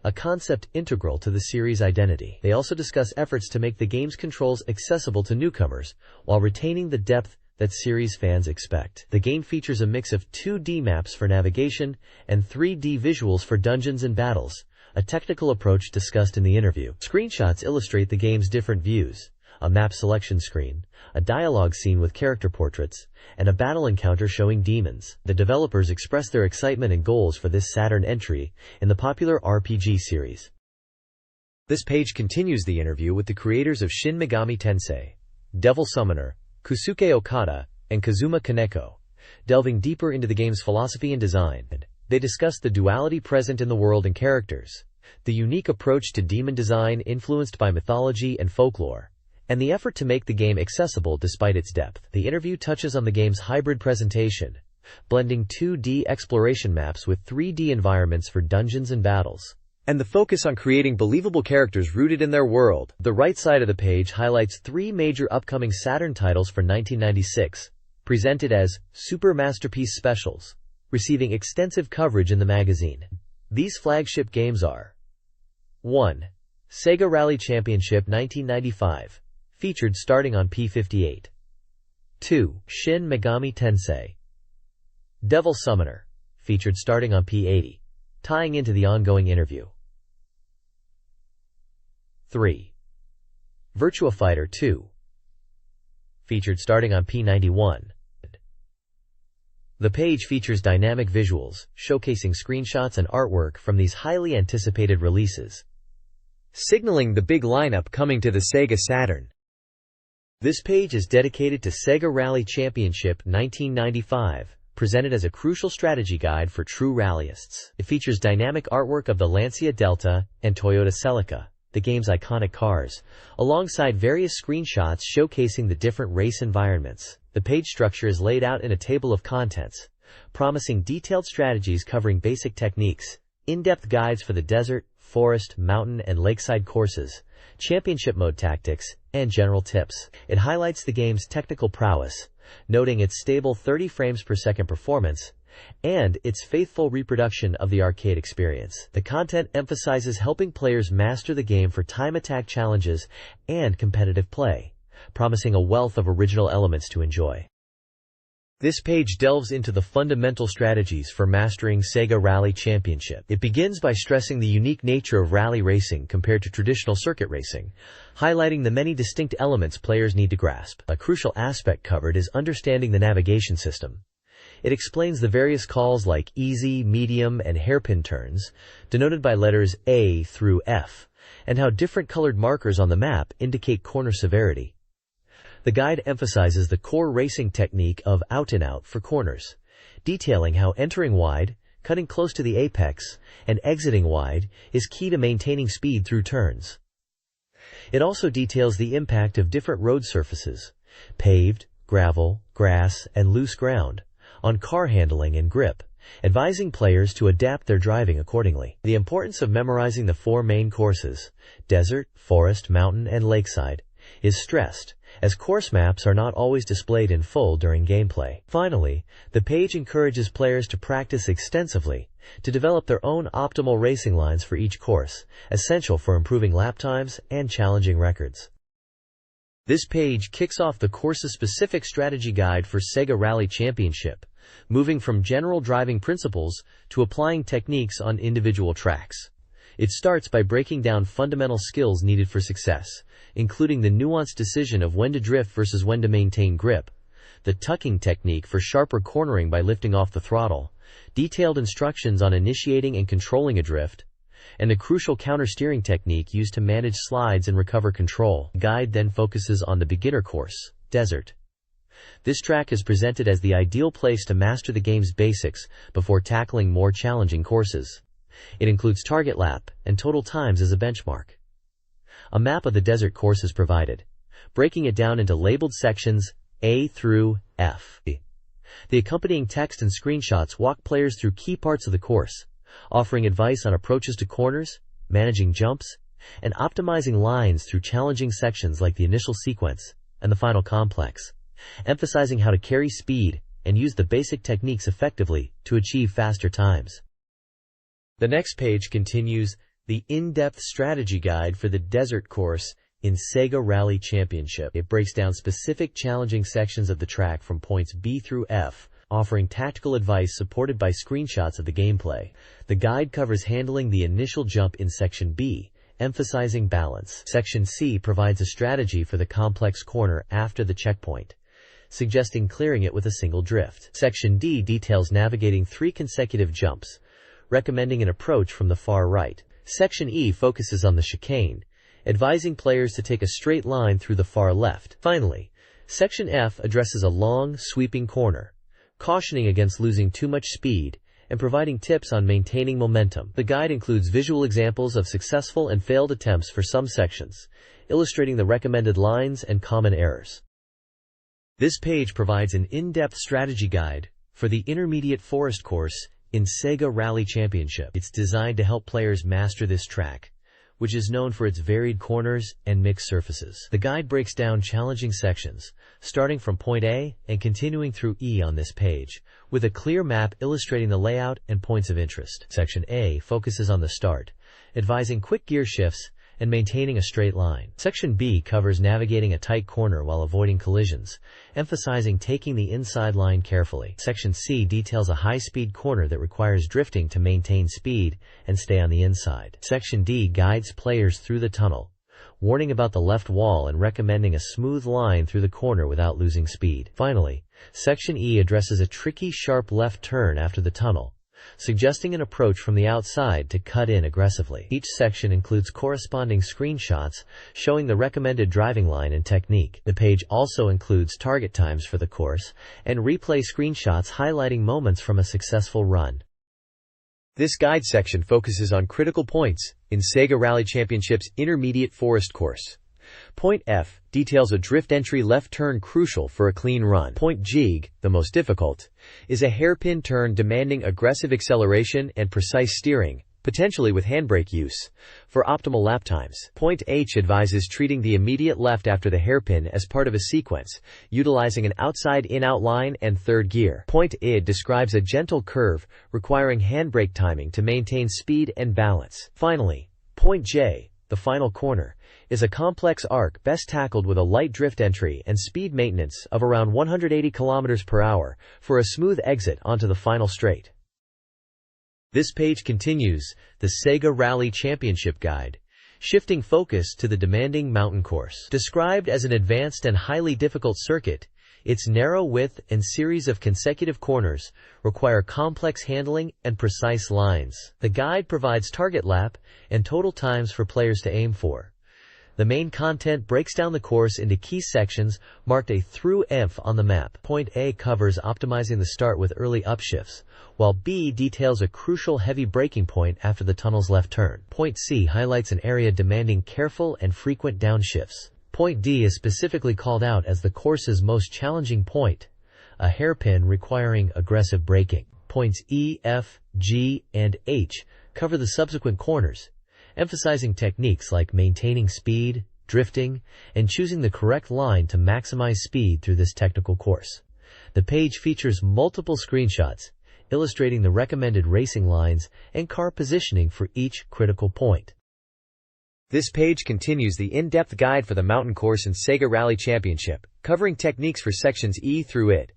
a concept integral to the series' identity. They also discuss efforts to make the game's controls accessible to newcomers while retaining the depth that series fans expect. The game features a mix of 2D maps for navigation and 3D visuals for dungeons and battles, a technical approach discussed in the interview. Screenshots illustrate the game's different views: a map selection screen, a dialogue scene with character portraits, and a battle encounter showing demons. The developers express their excitement and goals for this Saturn entry in the popular RPG series. This page continues the interview with the creators of Shin Megami Tensei, Devil Summoner, Kusuke Okada, and Kazuma Kaneko, delving deeper into the game's philosophy and design. They discuss the duality present in the world and characters, the unique approach to demon design influenced by mythology and folklore, and the effort to make the game accessible despite its depth. The interview touches on the game's hybrid presentation, blending 2D exploration maps with 3D environments for dungeons and battles, and the focus on creating believable characters rooted in their world. The right side of the page highlights 3 major upcoming Saturn titles for 1996, presented as Super Masterpiece Specials, receiving extensive coverage in the magazine. These flagship games are 1. Sega Rally Championship 1995, featured starting on P58. 2. Shin Megami Tensei, Devil Summoner, featured starting on P80, tying into the ongoing interview. 3. Virtua Fighter 2, featured starting on P91. The page features dynamic visuals, showcasing screenshots and artwork from these highly anticipated releases, signaling the big lineup coming to the Sega Saturn. This page is dedicated to Sega Rally Championship 1995, presented as a crucial strategy guide for true rallyists. It features dynamic artwork of the Lancia Delta and Toyota Celica, the game's iconic cars, alongside various screenshots showcasing the different race environments. The page structure is laid out in a table of contents, promising detailed strategies covering basic techniques, in-depth guides for the desert, forest, mountain, and lakeside courses, championship mode tactics, and general tips. It highlights the game's technical prowess, noting its stable 30 frames per second performance and its faithful reproduction of the arcade experience. The content emphasizes helping players master the game for time attack challenges and competitive play, promising a wealth of original elements to enjoy. This page delves into the fundamental strategies for mastering Sega Rally Championship. It begins by stressing the unique nature of rally racing compared to traditional circuit racing, highlighting the many distinct elements players need to grasp. A crucial aspect covered is understanding the navigation system. It explains the various calls like easy, medium, and hairpin turns, denoted by letters A through F, and how different colored markers on the map indicate corner severity. The guide emphasizes the core racing technique of out-and-out for corners, detailing how entering wide, cutting close to the apex, and exiting wide is key to maintaining speed through turns. It also details the impact of different road surfaces, paved, gravel, grass, and loose ground, on car handling and grip, advising players to adapt their driving accordingly. The importance of memorizing the 4 main courses, desert, forest, mountain, and lakeside, is stressed, as course maps are not always displayed in full during gameplay. Finally, the page encourages players to practice extensively to develop their own optimal racing lines for each course, essential for improving lap times and challenging records. This page kicks off the course's specific strategy guide for Sega Rally Championship, moving from general driving principles to applying techniques on individual tracks. It starts by breaking down fundamental skills needed for success, including the nuanced decision of when to drift versus when to maintain grip, the tucking technique for sharper cornering by lifting off the throttle, detailed instructions on initiating and controlling a drift, and the crucial counter-steering technique used to manage slides and recover control. The guide then focuses on the beginner course, desert. This track is presented as the ideal place to master the game's basics before tackling more challenging courses. It includes target lap and total times as a benchmark. A map of the desert course is provided, breaking it down into labeled sections A through F. The accompanying text and screenshots walk players through key parts of the course, offering advice on approaches to corners, managing jumps, and optimizing lines through challenging sections like the initial sequence and the final complex, emphasizing how to carry speed and use the basic techniques effectively to achieve faster times. The next page continues the in-depth strategy guide for the desert course in Sega Rally Championship. It breaks down specific challenging sections of the track from points B through F, offering tactical advice supported by screenshots of the gameplay. The guide covers handling the initial jump in Section B, emphasizing balance. Section C provides a strategy for the complex corner after the checkpoint, suggesting clearing it with a single drift. Section D details navigating 3 consecutive jumps, recommending an approach from the far right. Section E focuses on the chicane, advising players to take a straight line through the far left. Finally, Section F addresses a long, sweeping corner, cautioning against losing too much speed and providing tips on maintaining momentum. The guide includes visual examples of successful and failed attempts for some sections, illustrating the recommended lines and common errors. This page provides an in-depth strategy guide for the intermediate forest course in Sega Rally Championship. It's designed to help players master this track, which is known for its varied corners and mixed surfaces. The guide breaks down challenging sections, starting from point A and continuing through E on this page, with a clear map illustrating the layout and points of interest. Section A focuses on the start, advising quick gear shifts and maintaining a straight line. Section B covers navigating a tight corner while avoiding collisions, emphasizing taking the inside line carefully. Section C details a high-speed corner that requires drifting to maintain speed and stay on the inside. Section D guides players through the tunnel, warning about the left wall and recommending a smooth line through the corner without losing speed. Finally, Section E addresses a tricky, sharp left turn after the tunnel, suggesting an approach from the outside to cut in aggressively. Each section includes corresponding screenshots showing the recommended driving line and technique. The page also includes target times for the course and replay screenshots highlighting moments from a successful run. This guide section focuses on critical points in Sega Rally Championship's intermediate forest course. Point F details a drift entry left turn crucial for a clean run. Point G, the most difficult, is a hairpin turn demanding aggressive acceleration and precise steering, potentially with handbrake use, for optimal lap times. Point H advises treating the immediate left after the hairpin as part of a sequence, utilizing an outside-in-out line and third gear. Point I describes a gentle curve requiring handbrake timing to maintain speed and balance. Finally, Point J, the final corner, is a complex arc best tackled with a light drift entry and speed maintenance of around 180 km per hour for a smooth exit onto the final straight. This page continues the Sega Rally Championship Guide, shifting focus to the demanding mountain course. Described as an advanced and highly difficult circuit, its narrow width and series of consecutive corners require complex handling and precise lines. The guide provides target lap and total times for players to aim for. The main content breaks down the course into key sections marked A through F on the map. Point A covers optimizing the start with early upshifts, while B details a crucial heavy braking point after the tunnel's left turn. Point C highlights an area demanding careful and frequent downshifts. Point D is specifically called out as the course's most challenging point, a hairpin requiring aggressive braking. Points E, F, G, and H cover the subsequent corners, emphasizing techniques like maintaining speed, drifting, and choosing the correct line to maximize speed through this technical course. The page features multiple screenshots, illustrating the recommended racing lines and car positioning for each critical point. This page continues the in-depth guide for the mountain course in Sega Rally Championship, covering techniques for sections E through ID.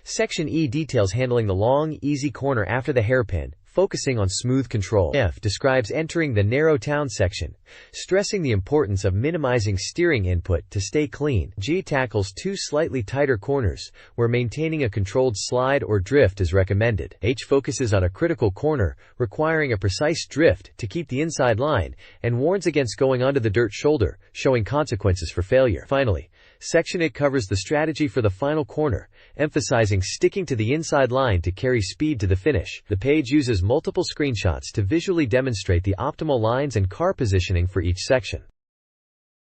Section E details handling the long, easy corner after the hairpin, focusing on smooth control. F describes entering the narrow town section, stressing the importance of minimizing steering input to stay clean. G tackles 2 slightly tighter corners, where maintaining a controlled slide or drift is recommended. H focuses on a critical corner, requiring a precise drift to keep the inside line, and warns against going onto the dirt shoulder, showing consequences for failure. Finally, Section I covers the strategy for the final corner, emphasizing sticking to the inside line to carry speed to the finish. The page uses multiple screenshots to visually demonstrate the optimal lines and car positioning for each section.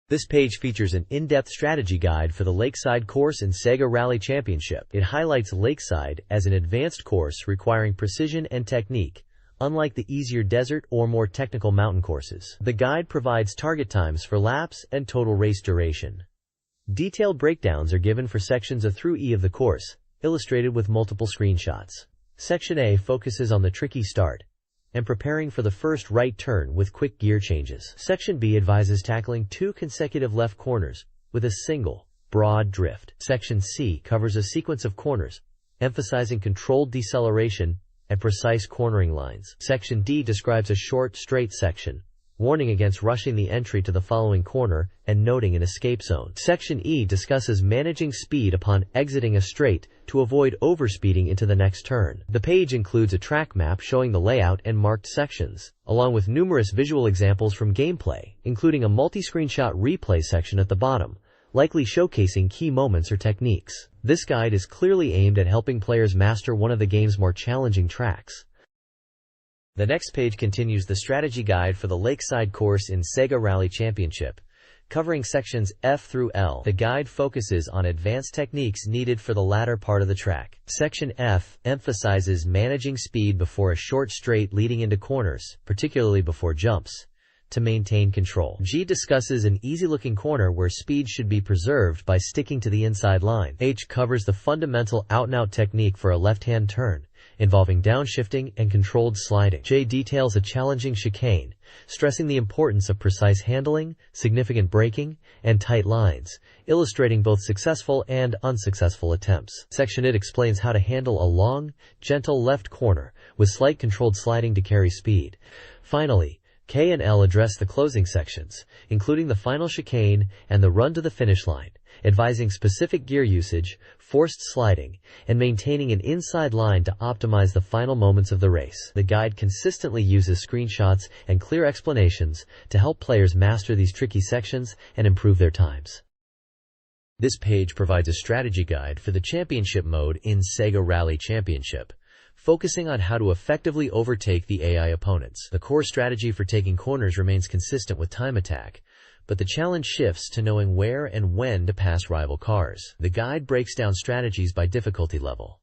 This page features an in-depth strategy guide for the Lakeside course in Sega Rally Championship. It highlights Lakeside as an advanced course requiring precision and technique, unlike the easier desert or more technical mountain courses. The guide provides target times for laps and total race duration. Detailed breakdowns are given for sections A through E of the course, illustrated with multiple screenshots. Section A focuses on the tricky start and preparing for the first right turn with quick gear changes. Section B advises tackling 2 consecutive left corners with a single, broad drift. Section C covers a sequence of corners, emphasizing controlled deceleration and precise cornering lines. Section D describes a short, straight section, warning against rushing the entry to the following corner and noting an escape zone. Section E discusses managing speed upon exiting a straight to avoid overspeeding into the next turn. The page includes a track map showing the layout and marked sections, along with numerous visual examples from gameplay, including a multi-screenshot replay section at the bottom, likely showcasing key moments or techniques. This guide is clearly aimed at helping players master one of the game's more challenging tracks. The next page continues the strategy guide for the Lakeside course in Sega Rally Championship, covering sections F through L. The guide focuses on advanced techniques needed for the latter part of the track. Section F emphasizes managing speed before a short straight leading into corners, particularly before jumps, to maintain control. G discusses an easy-looking corner where speed should be preserved by sticking to the inside line. H covers the fundamental out-and-out technique for a left-hand turn, involving downshifting and controlled sliding. J details a challenging chicane, stressing the importance of precise handling, significant braking, and tight lines, illustrating both successful and unsuccessful attempts. Section I explains how to handle a long, gentle left corner with slight controlled sliding to carry speed. Finally, K and L address the closing sections, including the final chicane and the run to the finish line, advising specific gear usage, forced sliding, and maintaining an inside line to optimize the final moments of the race. The guide consistently uses screenshots and clear explanations to help players master these tricky sections and improve their times. This page provides a strategy guide for the championship mode in Sega Rally Championship, focusing on how to effectively overtake the AI opponents. The core strategy for taking corners remains consistent with time attack, but the challenge shifts to knowing where and when to pass rival cars. The guide breaks down strategies by difficulty level.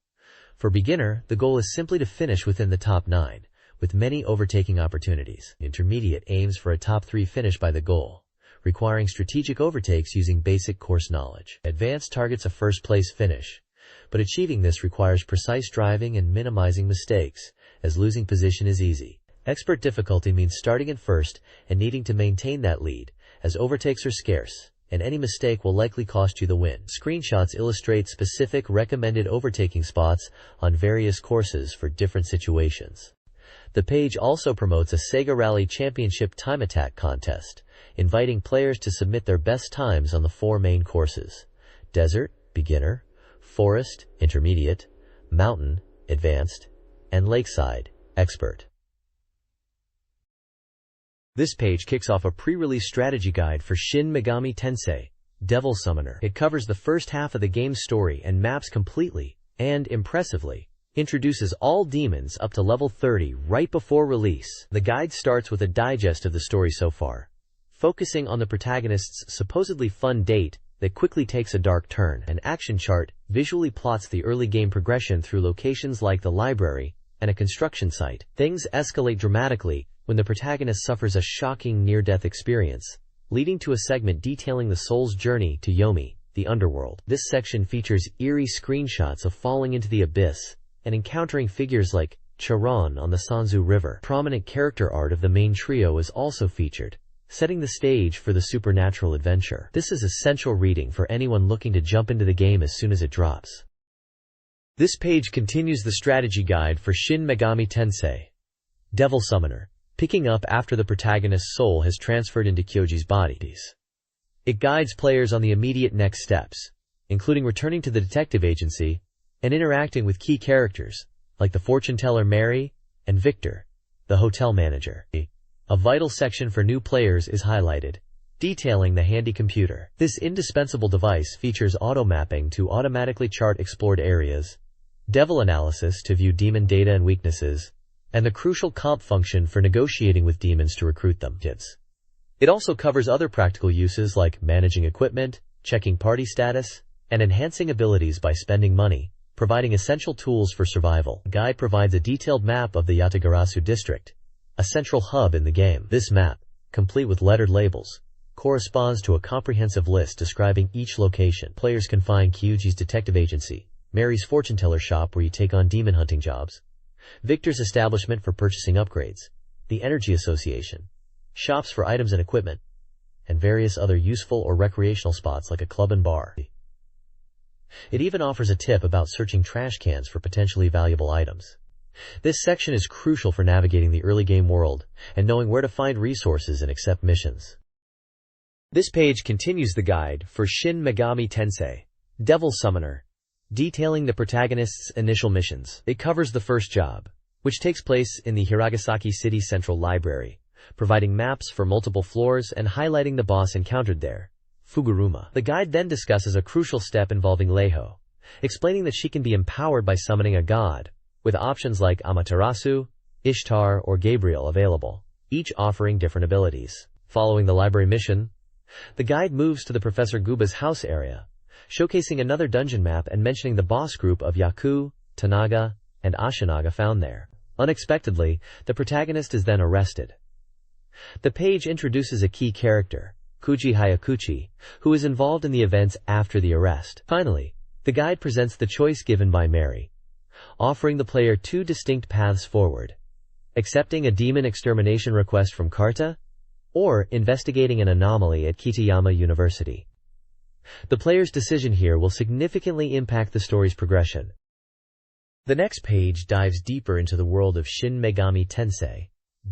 For beginner, the goal is simply to finish within the top 9, with many overtaking opportunities. Intermediate aims for a top 3 finish by the goal, requiring strategic overtakes using basic course knowledge. Advanced targets a first-place finish, but achieving this requires precise driving and minimizing mistakes, as losing position is easy. Expert difficulty means starting at first and needing to maintain that lead, as overtakes are scarce, and any mistake will likely cost you the win. Screenshots illustrate specific recommended overtaking spots on various courses for different situations. The page also promotes a Sega Rally Championship time attack contest, inviting players to submit their best times on the 4 main courses: Desert, Beginner, Forest, Intermediate, Mountain, Advanced, and Lakeside, Expert. This page kicks off a pre-release strategy guide for Shin Megami Tensei, Devil Summoner. It covers the first half of the game's story and maps completely, and impressively, introduces all demons up to level 30 right before release. The guide starts with a digest of the story so far, focusing on the protagonist's supposedly fun date that quickly takes a dark turn. An action chart visually plots the early game progression through locations like the library and a construction site. Things escalate dramatically when the protagonist suffers a shocking near-death experience, leading to a segment detailing the soul's journey to Yomi, the underworld. This section features eerie screenshots of falling into the abyss and encountering figures like Charon on the Sanzu River. Prominent character art of the main trio is also featured, setting the stage for the supernatural adventure. This is essential reading for anyone looking to jump into the game as soon as it drops. This page continues the strategy guide for Shin Megami Tensei, Devil Summoner, picking up after the protagonist's soul has transferred into Kyoji's body. It guides players on the immediate next steps, including returning to the detective agency and interacting with key characters, like the fortune teller Mary and Victor, the hotel manager. A vital section for new players is highlighted, detailing the handy computer. This indispensable device features auto-mapping to automatically chart explored areas, devil analysis to view demon data and weaknesses, and the crucial comp function for negotiating with demons to recruit them. It also covers other practical uses like managing equipment, checking party status, and enhancing abilities by spending money, providing essential tools for survival. The guide provides a detailed map of the Yatagarasu district, a central hub in the game. This map, complete with lettered labels, corresponds to a comprehensive list describing each location. Players can find Kyuji's detective agency, Mary's fortune teller shop where you take on demon hunting jobs, Victor's establishment for purchasing upgrades, the Energy Association, shops for items and equipment, and various other useful or recreational spots like a club and bar. It even offers a tip about searching trash cans for potentially valuable items. This section is crucial for navigating the early game world and knowing where to find resources and accept missions. This page continues the guide for Shin Megami Tensei, Devil Summoner, detailing the protagonist's initial missions. It covers the first job, which takes place in the Hiragasaki City Central Library, providing maps for multiple floors and highlighting the boss encountered there, Fuguruma. The guide then discusses a crucial step involving Leiho, explaining that she can be empowered by summoning a god, with options like Amaterasu, Ishtar, or Gabriel available, each offering different abilities. Following the library mission, the guide moves to the Professor Guba's house area, showcasing another dungeon map and mentioning the boss group of Yaku, Tanaga, and Ashinaga found there. Unexpectedly, the protagonist is then arrested. The page introduces a key character, Kuji Hayakuchi, who is involved in the events after the arrest. Finally, the guide presents the choice given by Mary, offering the player two distinct paths forward: accepting a demon extermination request from Karta, or investigating an anomaly at Kitayama University. The player's decision here will significantly impact the story's progression. The next page dives deeper into the world of Shin Megami Tensei,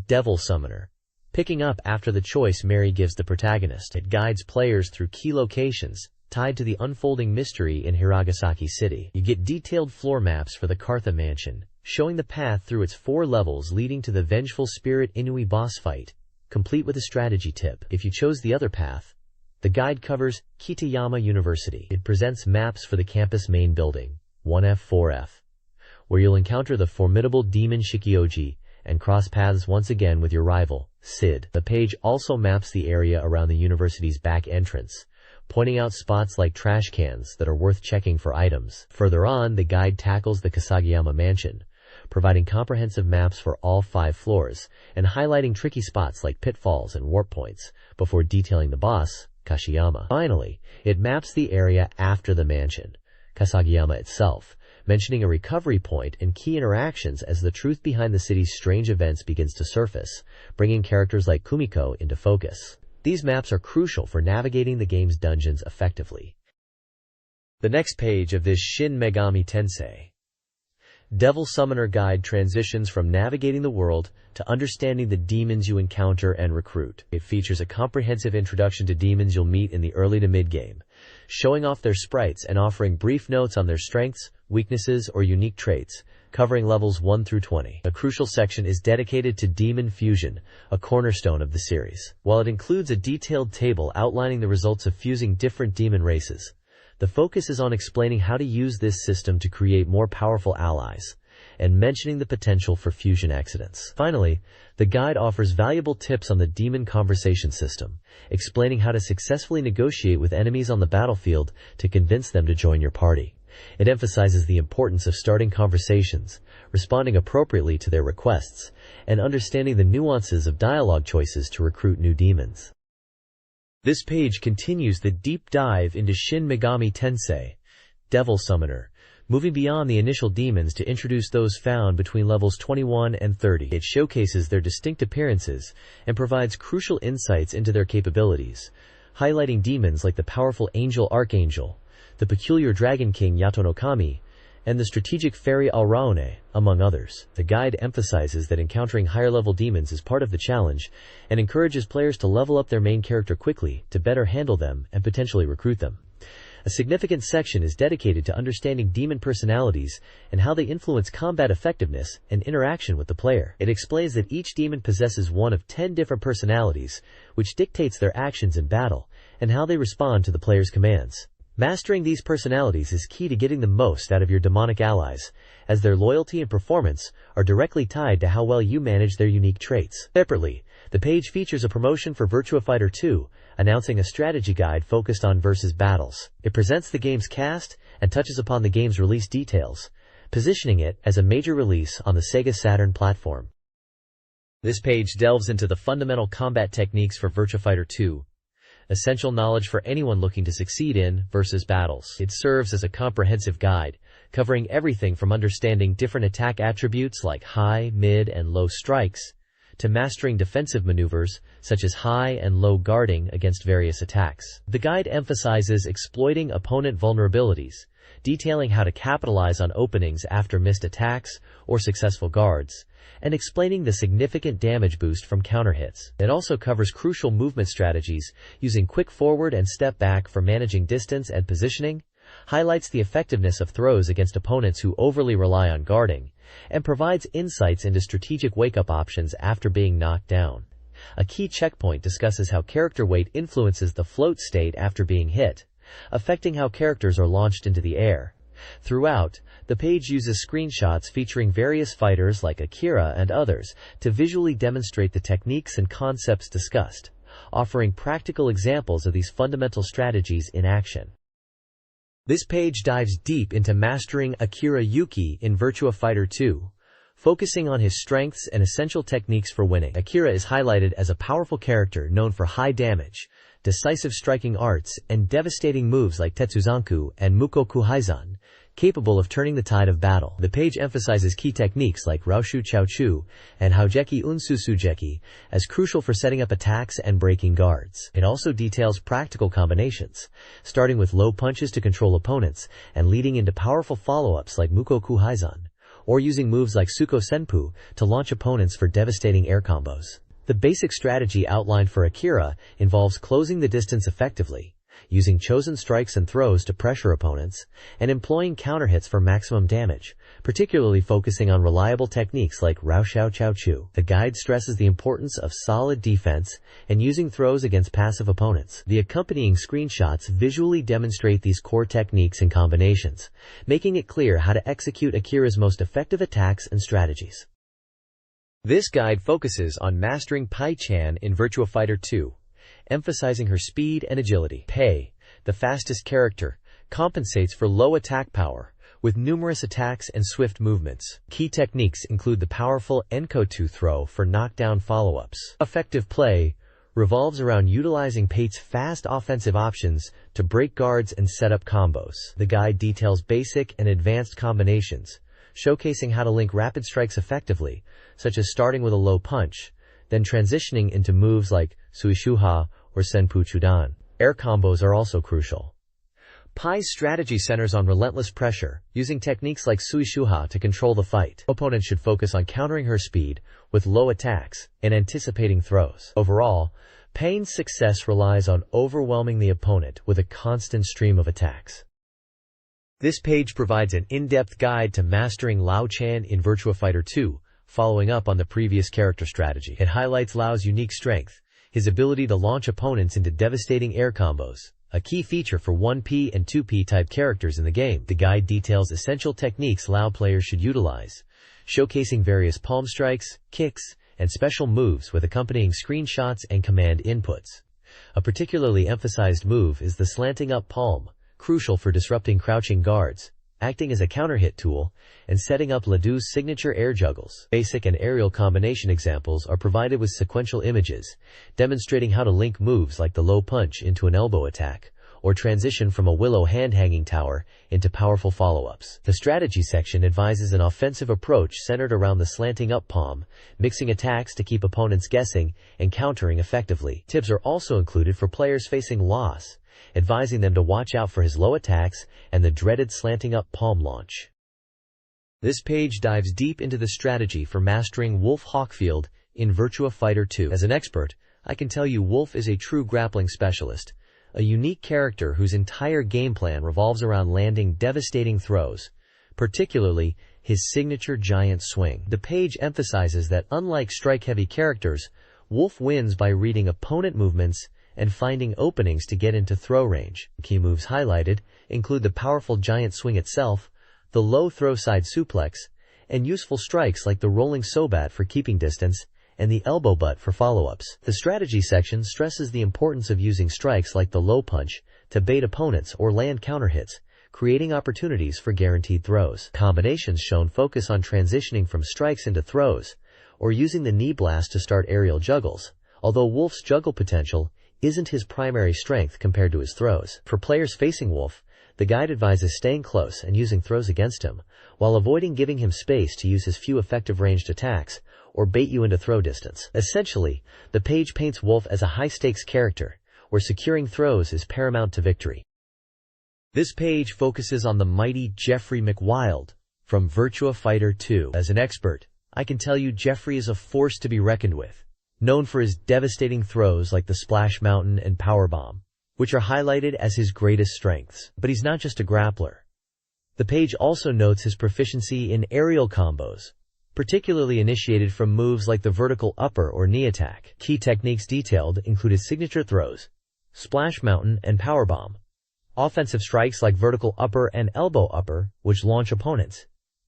Devil Summoner, picking up after the choice Mary gives the protagonist. It guides players through key locations tied to the unfolding mystery in Hiragasaki City. You get detailed floor maps for the Kartha Mansion, showing the path through its 4 levels leading to the Vengeful Spirit Inui boss fight, complete with a strategy tip. If you chose the other path, the guide covers Kitayama University. It presents maps for the campus main building, 1F4F, where you'll encounter the formidable demon Shikioji and cross paths once again with your rival, Sid. The page also maps the area around the university's back entrance, pointing out spots like trash cans that are worth checking for items. Further on, the guide tackles the Kasagiyama Mansion, providing comprehensive maps for all 5 floors and highlighting tricky spots like pitfalls and warp points before detailing the boss, Kashiyama. Finally, it maps the area after the mansion, Kasagiyama itself, mentioning a recovery point and key interactions as the truth behind the city's strange events begins to surface, bringing characters like Kumiko into focus. These maps are crucial for navigating the game's dungeons effectively. The next page of this Shin Megami Tensei, Devil Summoner guide transitions from navigating the world to understanding the demons you encounter and recruit. It features a comprehensive introduction to demons you'll meet in the early to mid-game, showing off their sprites and offering brief notes on their strengths, weaknesses, or unique traits, covering levels 1 through 20. A crucial section is dedicated to Demon Fusion, a cornerstone of the series. While it includes a detailed table outlining the results of fusing different demon races, the focus is on explaining how to use this system to create more powerful allies, and mentioning the potential for fusion accidents. Finally, the guide offers valuable tips on the Demon Conversation system, explaining how to successfully negotiate with enemies on the battlefield to convince them to join your party. It emphasizes the importance of starting conversations, responding appropriately to their requests, and understanding the nuances of dialogue choices to recruit new demons. This page continues the deep dive into Shin Megami Tensei, Devil Summoner, moving beyond the initial demons to introduce those found between levels 21 and 30. It showcases their distinct appearances and provides crucial insights into their capabilities, highlighting demons like the powerful Angel Archangel, the peculiar Dragon King Yato no Kami, and the strategic fairy Alraune, among others. The guide emphasizes that encountering higher-level demons is part of the challenge and encourages players to level up their main character quickly to better handle them and potentially recruit them. A significant section is dedicated to understanding demon personalities and how they influence combat effectiveness and interaction with the player. It explains that each demon possesses one of 10 different personalities, which dictates their actions in battle and how they respond to the player's commands. Mastering these personalities is key to getting the most out of your demonic allies, as their loyalty and performance are directly tied to how well you manage their unique traits. Separately, the page features a promotion for Virtua Fighter 2, announcing a strategy guide focused on versus battles. It presents the game's cast and touches upon the game's release details, positioning it as a major release on the Sega Saturn platform. This page delves into the fundamental combat techniques for Virtua Fighter 2, essential knowledge for anyone looking to succeed in versus battles. It serves as a comprehensive guide, covering everything from understanding different attack attributes like high, mid, and low strikes, to mastering defensive maneuvers such as high and low guarding against various attacks. The guide emphasizes exploiting opponent vulnerabilities, detailing how to capitalize on openings after missed attacks or successful guards, and explaining the significant damage boost from counter hits. It also covers crucial movement strategies, using quick forward and step back for managing distance and positioning, highlights the effectiveness of throws against opponents who overly rely on guarding, and provides insights into strategic wake-up options after being knocked down. A key checkpoint discusses how character weight influences the float state after being hit, affecting how characters are launched into the air. Throughout, the page uses screenshots featuring various fighters like Akira and others to visually demonstrate the techniques and concepts discussed, offering practical examples of these fundamental strategies in action. This page dives deep into mastering Akira Yuki in Virtua Fighter 2, focusing on his strengths and essential techniques for winning. Akira is highlighted as a powerful character known for high damage, decisive striking arts, and devastating moves like Tetsuzanku and Mukoku Haizan, capable of turning the tide of battle. The page emphasizes key techniques like Raoshu Chaochu and Haujeki Unsusujeki as crucial for setting up attacks and breaking guards. It also details practical combinations, starting with low punches to control opponents and leading into powerful follow-ups like Mukoku Haizan, or using moves like Suko Senpu to launch opponents for devastating air combos. The basic strategy outlined for Akira involves closing the distance effectively, using chosen strikes and throws to pressure opponents, and employing counter-hits for maximum damage, particularly focusing on reliable techniques like Raoshao Chaochu. The guide stresses the importance of solid defense and using throws against passive opponents. The accompanying screenshots visually demonstrate these core techniques and combinations, making it clear how to execute Akira's most effective attacks and strategies. This guide focuses on mastering Pai-chan in Virtua Fighter 2, emphasizing her speed and agility. Pei, the fastest character, compensates for low attack power, with numerous attacks and swift movements. Key techniques include the powerful Enkotu throw for knockdown follow-ups. Effective play revolves around utilizing Pei's fast offensive options to break guards and set up combos. The guide details basic and advanced combinations, showcasing how to link rapid strikes effectively, such as starting with a low punch, then transitioning into moves like Suishuha or Senpu Chudan. Air combos are also crucial. Pai's strategy centers on relentless pressure, using techniques like Suishuha to control the fight. Opponents should focus on countering her speed with low attacks and anticipating throws. Overall, Pai's success relies on overwhelming the opponent with a constant stream of attacks. This page provides an in-depth guide to mastering Lao Chan in Virtua Fighter 2, following up on the previous character strategy. It highlights Lao's unique strength, his ability to launch opponents into devastating air combos, a key feature for 1P and 2P type characters in the game. The guide details essential techniques Lao players should utilize, showcasing various palm strikes, kicks, and special moves with accompanying screenshots and command inputs. A particularly emphasized move is the slanting up palm, crucial for disrupting crouching guards, acting as a counter-hit tool, and setting up Ladou's signature air juggles. Basic and aerial combination examples are provided with sequential images, demonstrating how to link moves like the low punch into an elbow attack, or transition from a willow hand-hanging tower into powerful follow-ups. The strategy section advises an offensive approach centered around the slanting up palm, mixing attacks to keep opponents guessing, and countering effectively. Tips are also included for players facing loss, advising them to watch out for his low attacks and the dreaded slanting up palm launch. This page dives deep into the strategy for mastering Wolf Hawkfield in Virtua Fighter 2. As an expert, I can tell you Wolf is a true grappling specialist, a unique character whose entire game plan revolves around landing devastating throws, particularly his signature giant swing. The page emphasizes that unlike strike-heavy characters, Wolf wins by reading opponent movements and finding openings to get into throw range. Key moves highlighted include the powerful giant swing itself, the low throw side suplex, and useful strikes like the rolling sobat for keeping distance and the elbow butt for follow-ups. The strategy section stresses the importance of using strikes like the low punch to bait opponents or land counter hits, creating opportunities for guaranteed throws. Combinations shown focus on transitioning from strikes into throws, or using the knee blast to start aerial juggles, although Wolf's juggle potential isn't his primary strength compared to his throws. For players facing Wolf, the guide advises staying close and using throws against him, while avoiding giving him space to use his few effective ranged attacks or bait you into throw distance. Essentially, the page paints Wolf as a high-stakes character, where securing throws is paramount to victory. This page focuses on the mighty Jeffrey McWild from Virtua Fighter 2. As an expert, I can tell you Jeffrey is a force to be reckoned with, known for his devastating throws like the Splash Mountain and Power Bomb, which are highlighted as his greatest strengths. But he's not just a grappler. The page also notes his proficiency in aerial combos, particularly initiated from moves like the vertical upper or knee attack. Key techniques detailed include his signature throws, Splash Mountain and Power Bomb, offensive strikes like vertical upper and elbow upper, which launch opponents,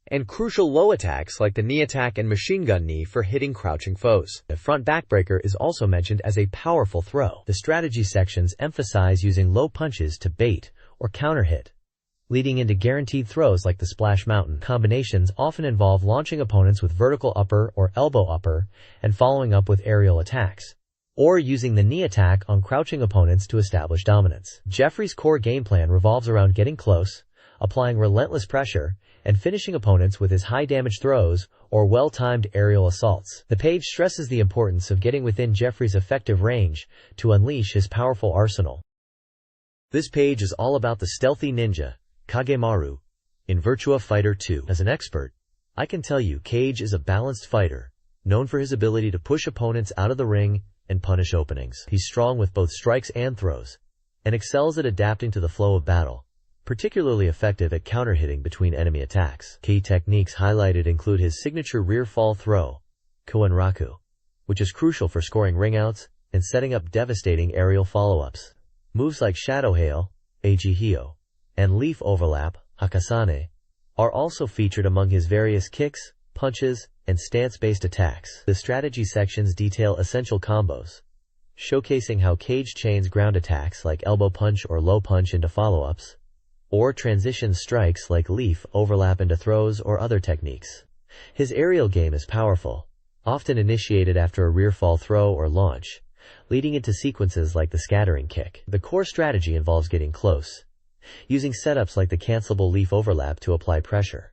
and crucial low attacks like the knee attack and machine gun knee for hitting crouching foes. The front backbreaker is also mentioned as a powerful throw. The strategy sections emphasize using low punches to bait or counter hit, leading into guaranteed throws like the Splash Mountain. Combinations often involve launching opponents with vertical upper or elbow upper and following up with aerial attacks, or using the knee attack on crouching opponents to establish dominance. Jeffrey's core game plan revolves around getting close, applying relentless pressure, and finishing opponents with his high-damage throws or well-timed aerial assaults. The page stresses the importance of getting within Jeffrey's effective range to unleash his powerful arsenal. This page is all about the stealthy ninja, Kagemaru, in Virtua Fighter 2. As an expert, I can tell you Cage is a balanced fighter, known for his ability to push opponents out of the ring and punish openings. He's strong with both strikes and throws, and excels at adapting to the flow of battle, particularly effective at counter-hitting between enemy attacks. Key techniques highlighted include his signature rear fall throw, Koenraku, which is crucial for scoring ringouts and setting up devastating aerial follow-ups. Moves like Shadow Hail, Eijihio, and Leaf Overlap, Hakasane, are also featured among his various kicks, punches, and stance-based attacks. The strategy sections detail essential combos, showcasing how Cage chains ground attacks like elbow punch or low punch into follow-ups, or transition strikes like leaf overlap into throws or other techniques. His aerial game is powerful, often initiated after a rear fall throw or launch, leading into sequences like the scattering kick. The core strategy involves getting close, using setups like the cancelable leaf overlap to apply pressure,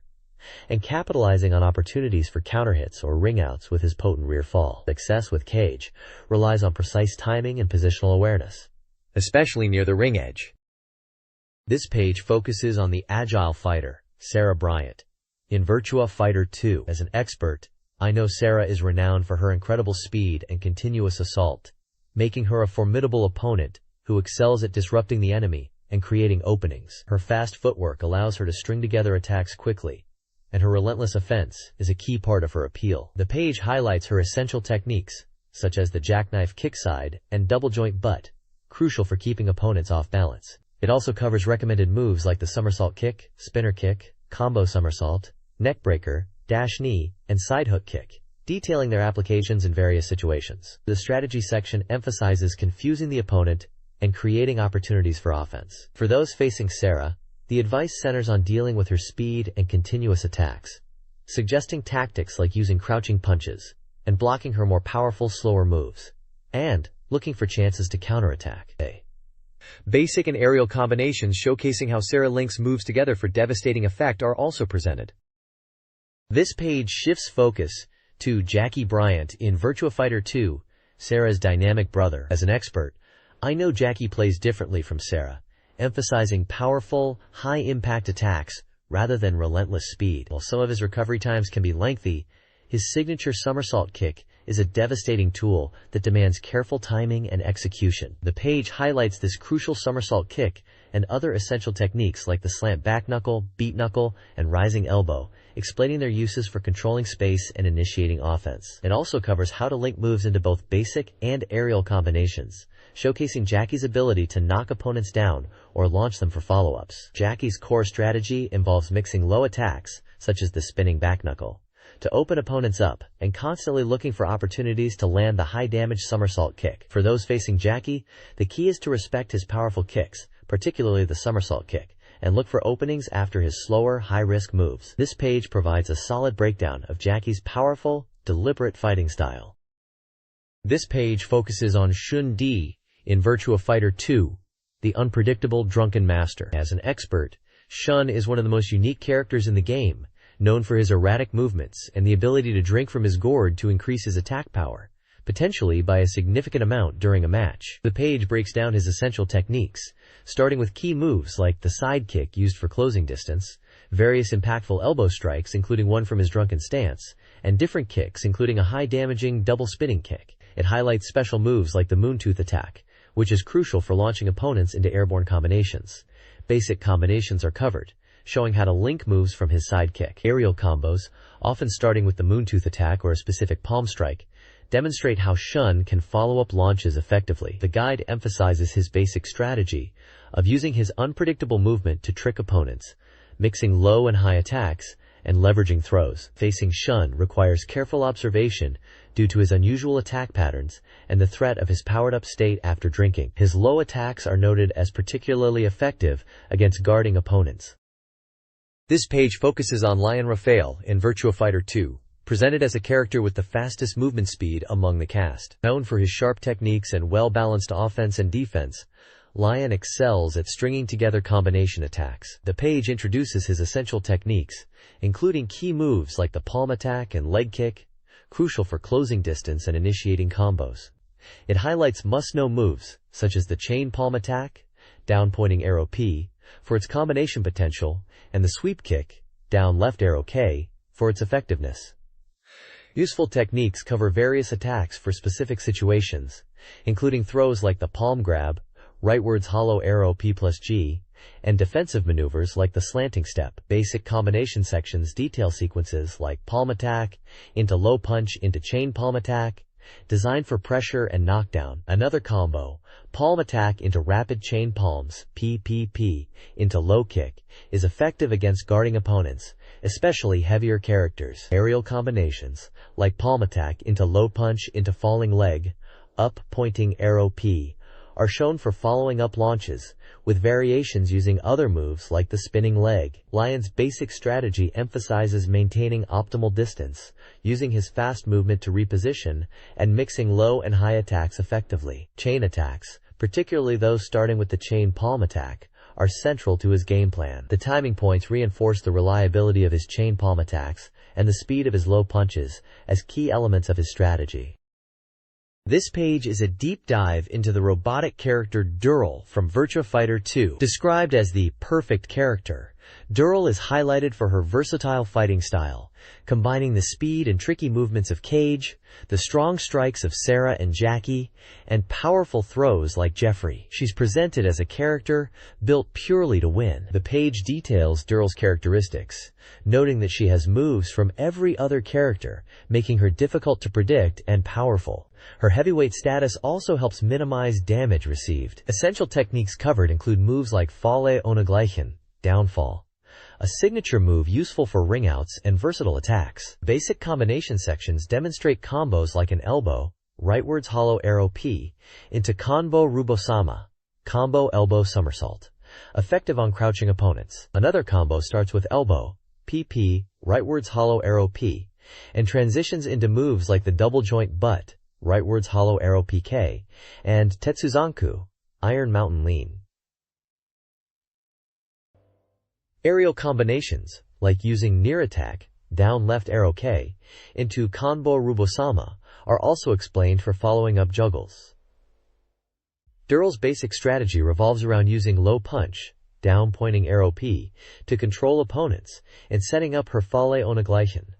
and capitalizing on opportunities for counterhits or ringouts with his potent rear fall. Success with Cage relies on precise timing and positional awareness, especially near the ring edge. This page focuses on the agile fighter, Sarah Bryant, in Virtua Fighter 2. As an expert, I know Sarah is renowned for her incredible speed and continuous assault, making her a formidable opponent who excels at disrupting the enemy and creating openings. Her fast footwork allows her to string together attacks quickly, and her relentless offense is a key part of her appeal. The page highlights her essential techniques, such as the jackknife kickside and double joint butt, crucial for keeping opponents off balance. It also covers recommended moves like the somersault kick, spinner kick, combo somersault, neck breaker, dash knee, and side hook kick, detailing their applications in various situations. The strategy section emphasizes confusing the opponent and creating opportunities for offense. For those facing Sarah, the advice centers on dealing with her speed and continuous attacks, suggesting tactics like using crouching punches and blocking her more powerful, slower moves, and looking for chances to counterattack. Basic and aerial combinations showcasing how Sarah links moves together for devastating effect are also presented. This page shifts focus to Jackie Bryant in Virtua Fighter 2, Sarah's dynamic brother. As an expert, I know Jackie plays differently from Sarah, emphasizing powerful, high-impact attacks rather than relentless speed. While some of his recovery times can be lengthy, his signature somersault kick is a devastating tool that demands careful timing and execution. The page highlights this crucial somersault kick and other essential techniques like the slant back knuckle, beat knuckle, and rising elbow, explaining their uses for controlling space and initiating offense. It also covers how to link moves into both basic and aerial combinations, showcasing Jackie's ability to knock opponents down or launch them for follow-ups. Jackie's core strategy involves mixing low attacks, such as the spinning back knuckle, to open opponents up, and constantly looking for opportunities to land the high-damage somersault kick. For those facing Jackie, the key is to respect his powerful kicks, particularly the somersault kick, and look for openings after his slower, high-risk moves. This page provides a solid breakdown of Jackie's powerful, deliberate fighting style. This page focuses on Shun Di in Virtua Fighter 2, the unpredictable drunken master. As an expert, Shun is one of the most unique characters in the game, known for his erratic movements and the ability to drink from his gourd to increase his attack power, potentially by a significant amount during a match. The page breaks down his essential techniques, starting with key moves like the side kick used for closing distance, various impactful elbow strikes including one from his drunken stance, and different kicks including a high-damaging double spinning kick. It highlights special moves like the Moontooth attack, which is crucial for launching opponents into airborne combinations. Basic combinations are covered, showing how to link moves from his side kick. Aerial combos, often starting with the Moontooth attack or a specific palm strike, demonstrate how Shun can follow up launches effectively. The guide emphasizes his basic strategy of using his unpredictable movement to trick opponents, mixing low and high attacks, and leveraging throws. Facing Shun requires careful observation due to his unusual attack patterns and the threat of his powered-up state after drinking. His low attacks are noted as particularly effective against guarding opponents. This page focuses on Lion Raphael in Virtua Fighter 2, presented as a character with the fastest movement speed among the cast. Known for his sharp techniques and well-balanced offense and defense, Lion excels at stringing together combination attacks. The page introduces his essential techniques, including key moves like the palm attack and leg kick, crucial for closing distance and initiating combos. It highlights must-know moves, such as the chain palm attack, down pointing arrow P, for its combination potential, and the sweep kick, down left arrow K, for its effectiveness. Useful techniques cover various attacks for specific situations, including throws like the palm grab, rightwards hollow arrow P plus G, and defensive maneuvers like the slanting step. Basic combination sections detail sequences like palm attack, into low punch into chain palm attack, designed for pressure and knockdown. Another combo, palm attack into rapid chain palms, PPP, into low kick, is effective against guarding opponents, especially heavier characters. Aerial combinations, like palm attack into low punch into falling leg, up pointing arrow P, are shown for following up launches, with variations using other moves like the spinning leg. Lion's basic strategy emphasizes maintaining optimal distance, using his fast movement to reposition, and mixing low and high attacks effectively. Chain attacks, particularly those starting with the chain palm attack, are central to his game plan. The timing points reinforce the reliability of his chain palm attacks and the speed of his low punches as key elements of his strategy. This page is a deep dive into the robotic character Dural from Virtua Fighter 2. Described as the perfect character, Dural is highlighted for her versatile fighting style, combining the speed and tricky movements of Cage, the strong strikes of Sarah and Jackie, and powerful throws like Jeffrey. She's presented as a character built purely to win. The page details Dural's characteristics, noting that she has moves from every other character, making her difficult to predict and powerful. Her heavyweight status also helps minimize damage received. Essential techniques covered include moves like Falle ohne Gleichen, downfall, a signature move useful for ringouts and versatile attacks. Basic combination sections demonstrate combos like an elbow, rightwards hollow arrow P, into Kanbo Rubosama, combo elbow somersault, effective on crouching opponents. Another combo starts with elbow, PP, rightwards hollow arrow P, and transitions into moves like the double joint butt, rightwards hollow arrow PK, and Tetsuzanku, Iron Mountain Lean. Aerial combinations, like using near attack, down left arrow K, into Kanbo Rubosama, are also explained for following up juggles. Dural's basic strategy revolves around using low punch, down pointing arrow P, to control opponents, and setting up her Falle ohne Gleichen.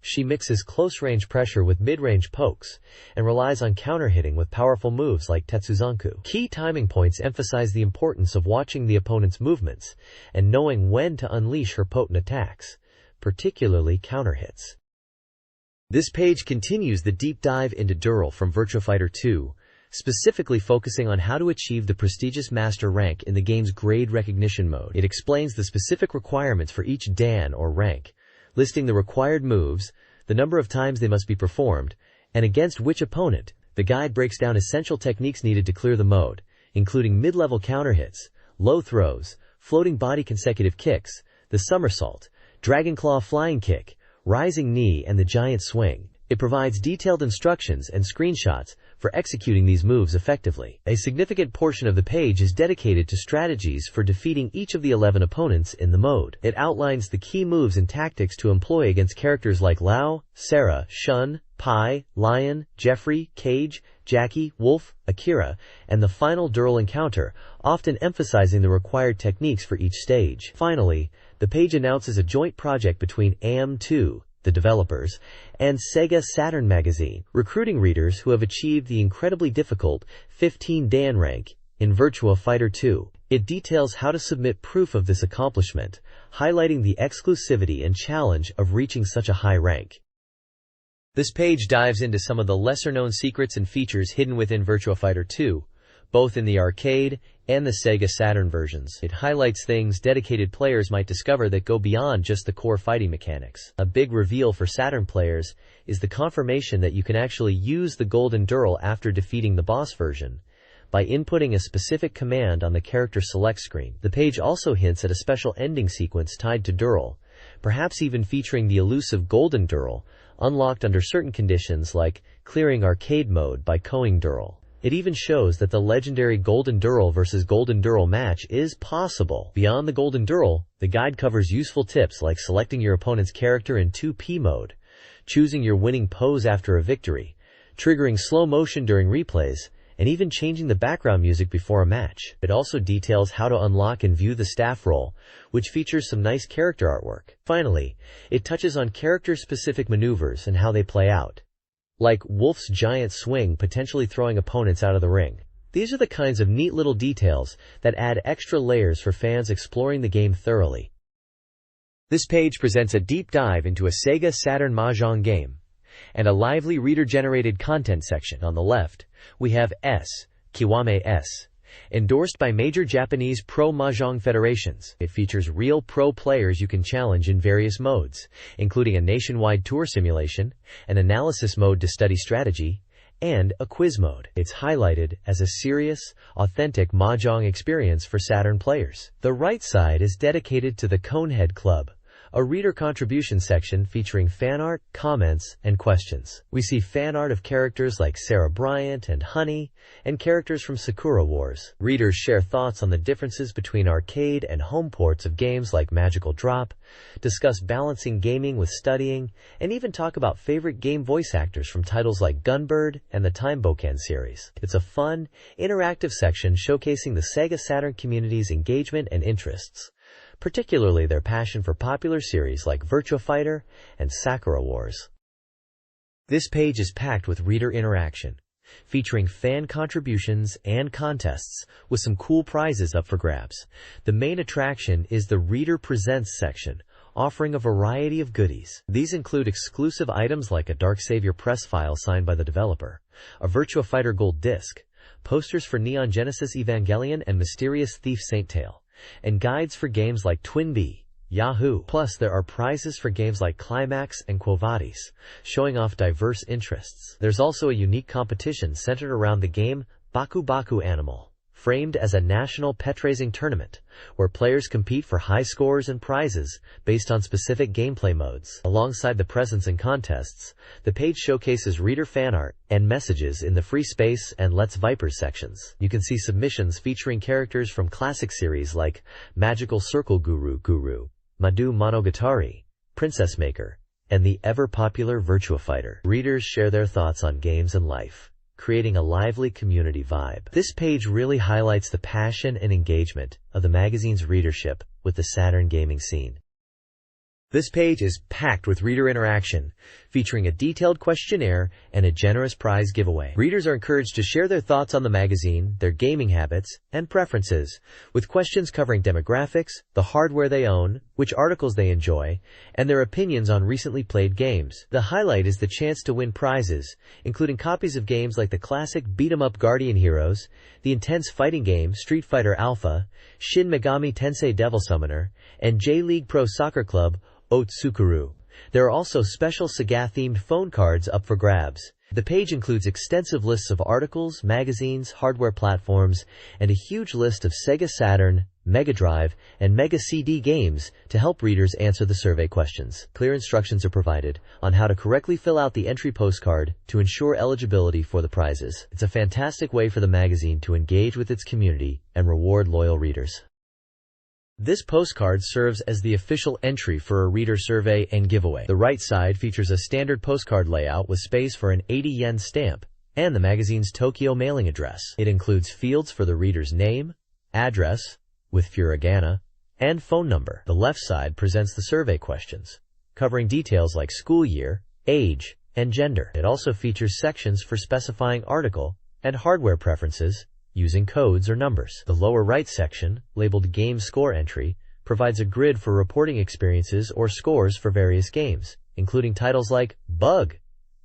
She mixes close-range pressure with mid-range pokes, and relies on counter-hitting with powerful moves like Tetsuzanku. Key timing points emphasize the importance of watching the opponent's movements, and knowing when to unleash her potent attacks, particularly counter-hits. This page continues the deep dive into Dural from Virtua Fighter 2, specifically focusing on how to achieve the prestigious master rank in the game's grade recognition mode. It explains the specific requirements for each dan or rank, listing the required moves, the number of times they must be performed, and against which opponent. The guide breaks down essential techniques needed to clear the mode, including mid-level counter hits, low throws, floating body consecutive kicks, the somersault, dragon claw flying kick, rising knee, and the giant swing. It provides detailed instructions and screenshots for executing these moves effectively. A significant portion of the page is dedicated to strategies for defeating each of the 11 opponents in the mode. It outlines the key moves and tactics to employ against characters like Lao, Sarah, Shun, Pai, Lion, Jeffrey, Cage, Jackie, Wolf, Akira, and the final Dural encounter, often emphasizing the required techniques for each stage. Finally, the page announces a joint project between AM2, the developers, and SEGA Saturn Magazine, recruiting readers who have achieved the incredibly difficult 15 Dan rank in Virtua Fighter 2. It details how to submit proof of this accomplishment, highlighting the exclusivity and challenge of reaching such a high rank. This page dives into some of the lesser-known secrets and features hidden within Virtua Fighter 2, both in the arcade and the Sega Saturn versions. It highlights things dedicated players might discover that go beyond just the core fighting mechanics. A big reveal for Saturn players is the confirmation that you can actually use the Golden Dural after defeating the boss version by inputting a specific command on the character select screen. The page also hints at a special ending sequence tied to Dural, perhaps even featuring the elusive Golden Dural, unlocked under certain conditions like clearing arcade mode by coing Dural. It even shows that the legendary Golden Dural versus Golden Dural match is possible. Beyond the Golden Dural, the guide covers useful tips like selecting your opponent's character in 2P mode, choosing your winning pose after a victory, triggering slow motion during replays, and even changing the background music before a match. It also details how to unlock and view the staff role, which features some nice character artwork. Finally, it touches on character-specific maneuvers and how they play out, like Wolf's giant swing potentially throwing opponents out of the ring. These are the kinds of neat little details that add extra layers for fans exploring the game thoroughly. This page presents a deep dive into a Sega Saturn Mahjong game, and a lively reader-generated content section. On the left, we have Kiwame S, endorsed by major Japanese pro Mahjong federations. It features real pro players you can challenge in various modes, including a nationwide tour simulation, an analysis mode to study strategy, and a quiz mode. It's highlighted as a serious, authentic Mahjong experience for Saturn players. The right side is dedicated to the Conehead Club, a reader contribution section featuring fan art, comments, and questions. We see fan art of characters like Sarah Bryant and Honey, and characters from Sakura Wars. Readers share thoughts on the differences between arcade and home ports of games like Magical Drop, discuss balancing gaming with studying, and even talk about favorite game voice actors from titles like Gunbird and the Time Bokan series. It's a fun, interactive section showcasing the Sega Saturn community's engagement and interests, particularly their passion for popular series like Virtua Fighter and Sakura Wars. This page is packed with reader interaction, featuring fan contributions and contests with some cool prizes up for grabs. The main attraction is the Reader Presents section, offering a variety of goodies. These include exclusive items like a Dark Savior press file signed by the developer, a Virtua Fighter Gold disc, posters for Neon Genesis Evangelion and Mysterious Thief Saint Tail, and guides for games like Twin Bee, Yahoo! Plus, there are prizes for games like Climax and Quo Vadis, showing off diverse interests. There's also a unique competition centered around the game Baku Baku Animal, framed as a national pet-raising tournament, where players compete for high scores and prizes based on specific gameplay modes. Alongside the presents and contests, the page showcases reader fan art and messages in the Free Space and Let's Vipers sections. You can see submissions featuring characters from classic series like Magical Circle Guru, Madhu Monogatari, Princess Maker, and the ever-popular Virtua Fighter. Readers share their thoughts on games and life, creating a lively community vibe. This page really highlights the passion and engagement of the magazine's readership with the Saturn gaming scene. This page is packed with reader interaction, featuring a detailed questionnaire and a generous prize giveaway. Readers are encouraged to share their thoughts on the magazine, their gaming habits, and preferences, with questions covering demographics, the hardware they own, which articles they enjoy, and their opinions on recently played games. The highlight is the chance to win prizes, including copies of games like the classic beat-em-up Guardian Heroes, the intense fighting game Street Fighter Alpha, Shin Megami Tensei Devil Summoner, and J-League Pro Soccer Club Otsukuru. There are also special SEGA-themed phone cards up for grabs. The page includes extensive lists of articles, magazines, hardware platforms, and a huge list of Sega Saturn, Mega Drive, and Mega CD games to help readers answer the survey questions. Clear instructions are provided on how to correctly fill out the entry postcard to ensure eligibility for the prizes. It's a fantastic way for the magazine to engage with its community and reward loyal readers. This postcard serves as the official entry for a reader survey and giveaway. The right side features a standard postcard layout with space for an 80 yen stamp and the magazine's Tokyo mailing address. It includes fields for the reader's name, address, with furigana, and phone number. The left side presents the survey questions, covering details like school year, age, and gender. It also features sections for specifying article and hardware preferences, using codes or numbers. The lower right section, labeled Game Score Entry, provides a grid for reporting experiences or scores for various games, including titles like Bug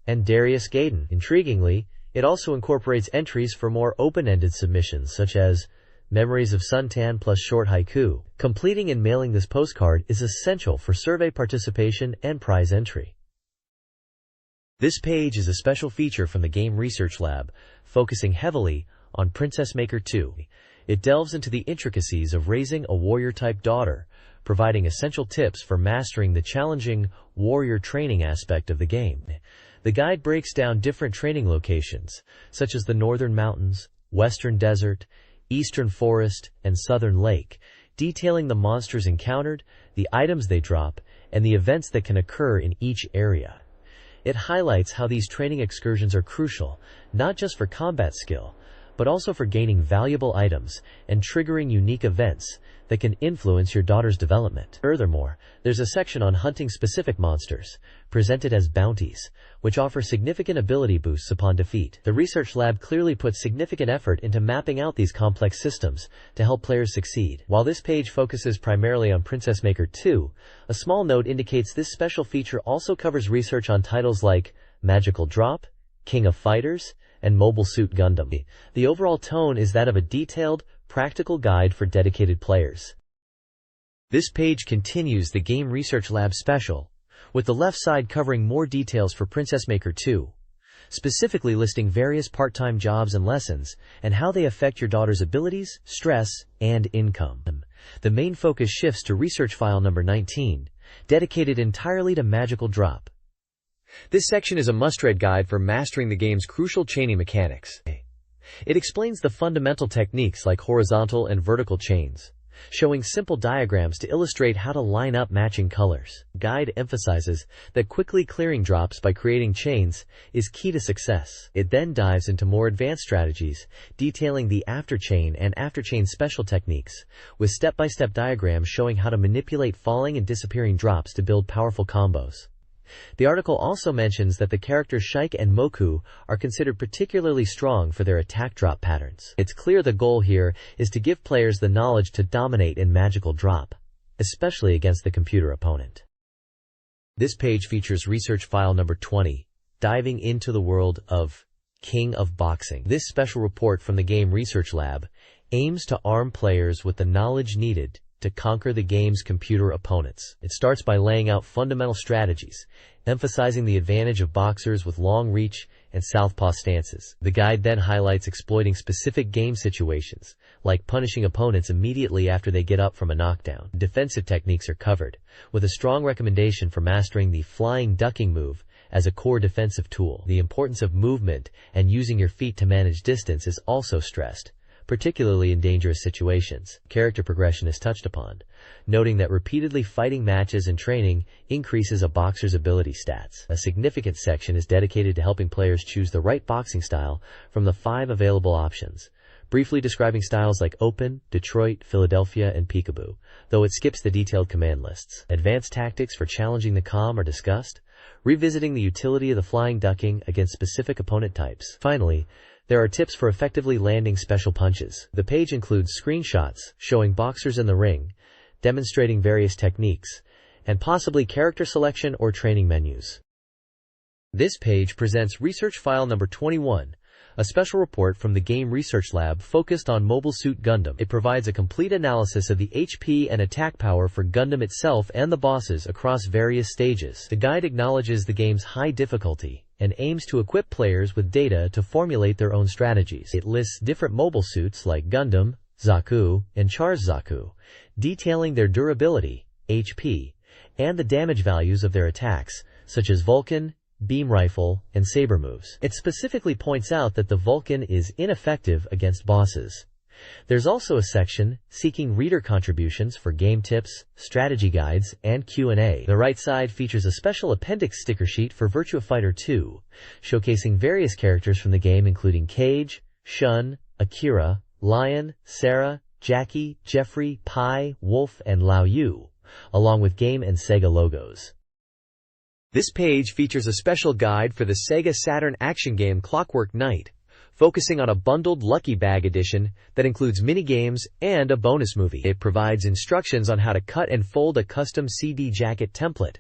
and Darius Gaiden. Intriguingly, it also incorporates entries for more open-ended submissions such as Memories of Suntan plus Short Haiku. Completing and mailing this postcard is essential for survey participation and prize entry. This page is a special feature from the Game Research Lab, focusing heavily on Princess Maker 2. It delves into the intricacies of raising a warrior-type daughter, providing essential tips for mastering the challenging warrior training aspect of the game. The guide breaks down different training locations, such as the Northern Mountains, Western Desert, Eastern Forest, and Southern Lake, detailing the monsters encountered, the items they drop, and the events that can occur in each area. It highlights how these training excursions are crucial, not just for combat skill, but also for gaining valuable items and triggering unique events that can influence your daughter's development. Furthermore, there's a section on hunting specific monsters, presented as bounties, which offer significant ability boosts upon defeat. The research lab clearly puts significant effort into mapping out these complex systems to help players succeed. While this page focuses primarily on Princess Maker 2, a small note indicates this special feature also covers research on titles like Magical Drop, King of Fighters, and Mobile Suit Gundam. The overall tone is that of a detailed, practical guide for dedicated players. This page continues the Game Research Lab special, with the left side covering more details for Princess Maker 2, specifically listing various part-time jobs and lessons, and how they affect your daughter's abilities, stress, and income. The main focus shifts to research file number 19, dedicated entirely to Magical Drop. This section is a must-read guide for mastering the game's crucial chaining mechanics. It explains the fundamental techniques like horizontal and vertical chains, showing simple diagrams to illustrate how to line up matching colors. The guide emphasizes that quickly clearing drops by creating chains is key to success. It then dives into more advanced strategies, detailing the after-chain and after-chain special techniques, with step-by-step diagrams showing how to manipulate falling and disappearing drops to build powerful combos. The article also mentions that the characters Shike and Moku are considered particularly strong for their attack drop patterns. It's clear the goal here is to give players the knowledge to dominate in Magical Drop, especially against the computer opponent. This page features research file number 20, diving into the world of King of Boxing. This special report from the Game Research Lab aims to arm players with the knowledge needed to conquer the game's computer opponents. It starts by laying out fundamental strategies, emphasizing the advantage of boxers with long reach and southpaw stances. The guide then highlights exploiting specific game situations, like punishing opponents immediately after they get up from a knockdown. Defensive techniques are covered, with a strong recommendation for mastering the flying ducking move as a core defensive tool. The importance of movement and using your feet to manage distance is also stressed, particularly in dangerous situations. Character progression is touched upon, noting that repeatedly fighting matches and training increases a boxer's ability stats. A significant section is dedicated to helping players choose the right boxing style from the 5 available options, briefly describing styles like Open, Detroit, Philadelphia, and Peekaboo, though it skips the detailed command lists. Advanced tactics for challenging the comm are discussed, revisiting the utility of the flying ducking against specific opponent types. Finally, there are tips for effectively landing special punches. The page includes screenshots showing boxers in the ring, demonstrating various techniques, and possibly character selection or training menus. This page presents Research File Number 21, a special report from the Game Research Lab focused on Mobile Suit Gundam. It provides a complete analysis of the HP and attack power for Gundam itself and the bosses across various stages. The guide acknowledges the game's high difficulty and aims to equip players with data to formulate their own strategies. It lists different mobile suits like Gundam, Zaku, and Char's Zaku, detailing their durability, HP, and the damage values of their attacks, such as Vulcan, beam rifle, and saber moves. It specifically points out that the Vulcan is ineffective against bosses. There's also a section seeking reader contributions for game tips, strategy guides, and Q&A. The right side features a special appendix sticker sheet for Virtua Fighter 2, showcasing various characters from the game including Cage, Shun, Akira, Lion, Sarah, Jackie, Jeffrey, Pai, Wolf, and Lao Yu, along with game and Sega logos. This page features a special guide for the Sega Saturn action game Clockwork Knight, focusing on a bundled Lucky Bag edition that includes mini-games and a bonus movie. It provides instructions on how to cut and fold a custom CD jacket template.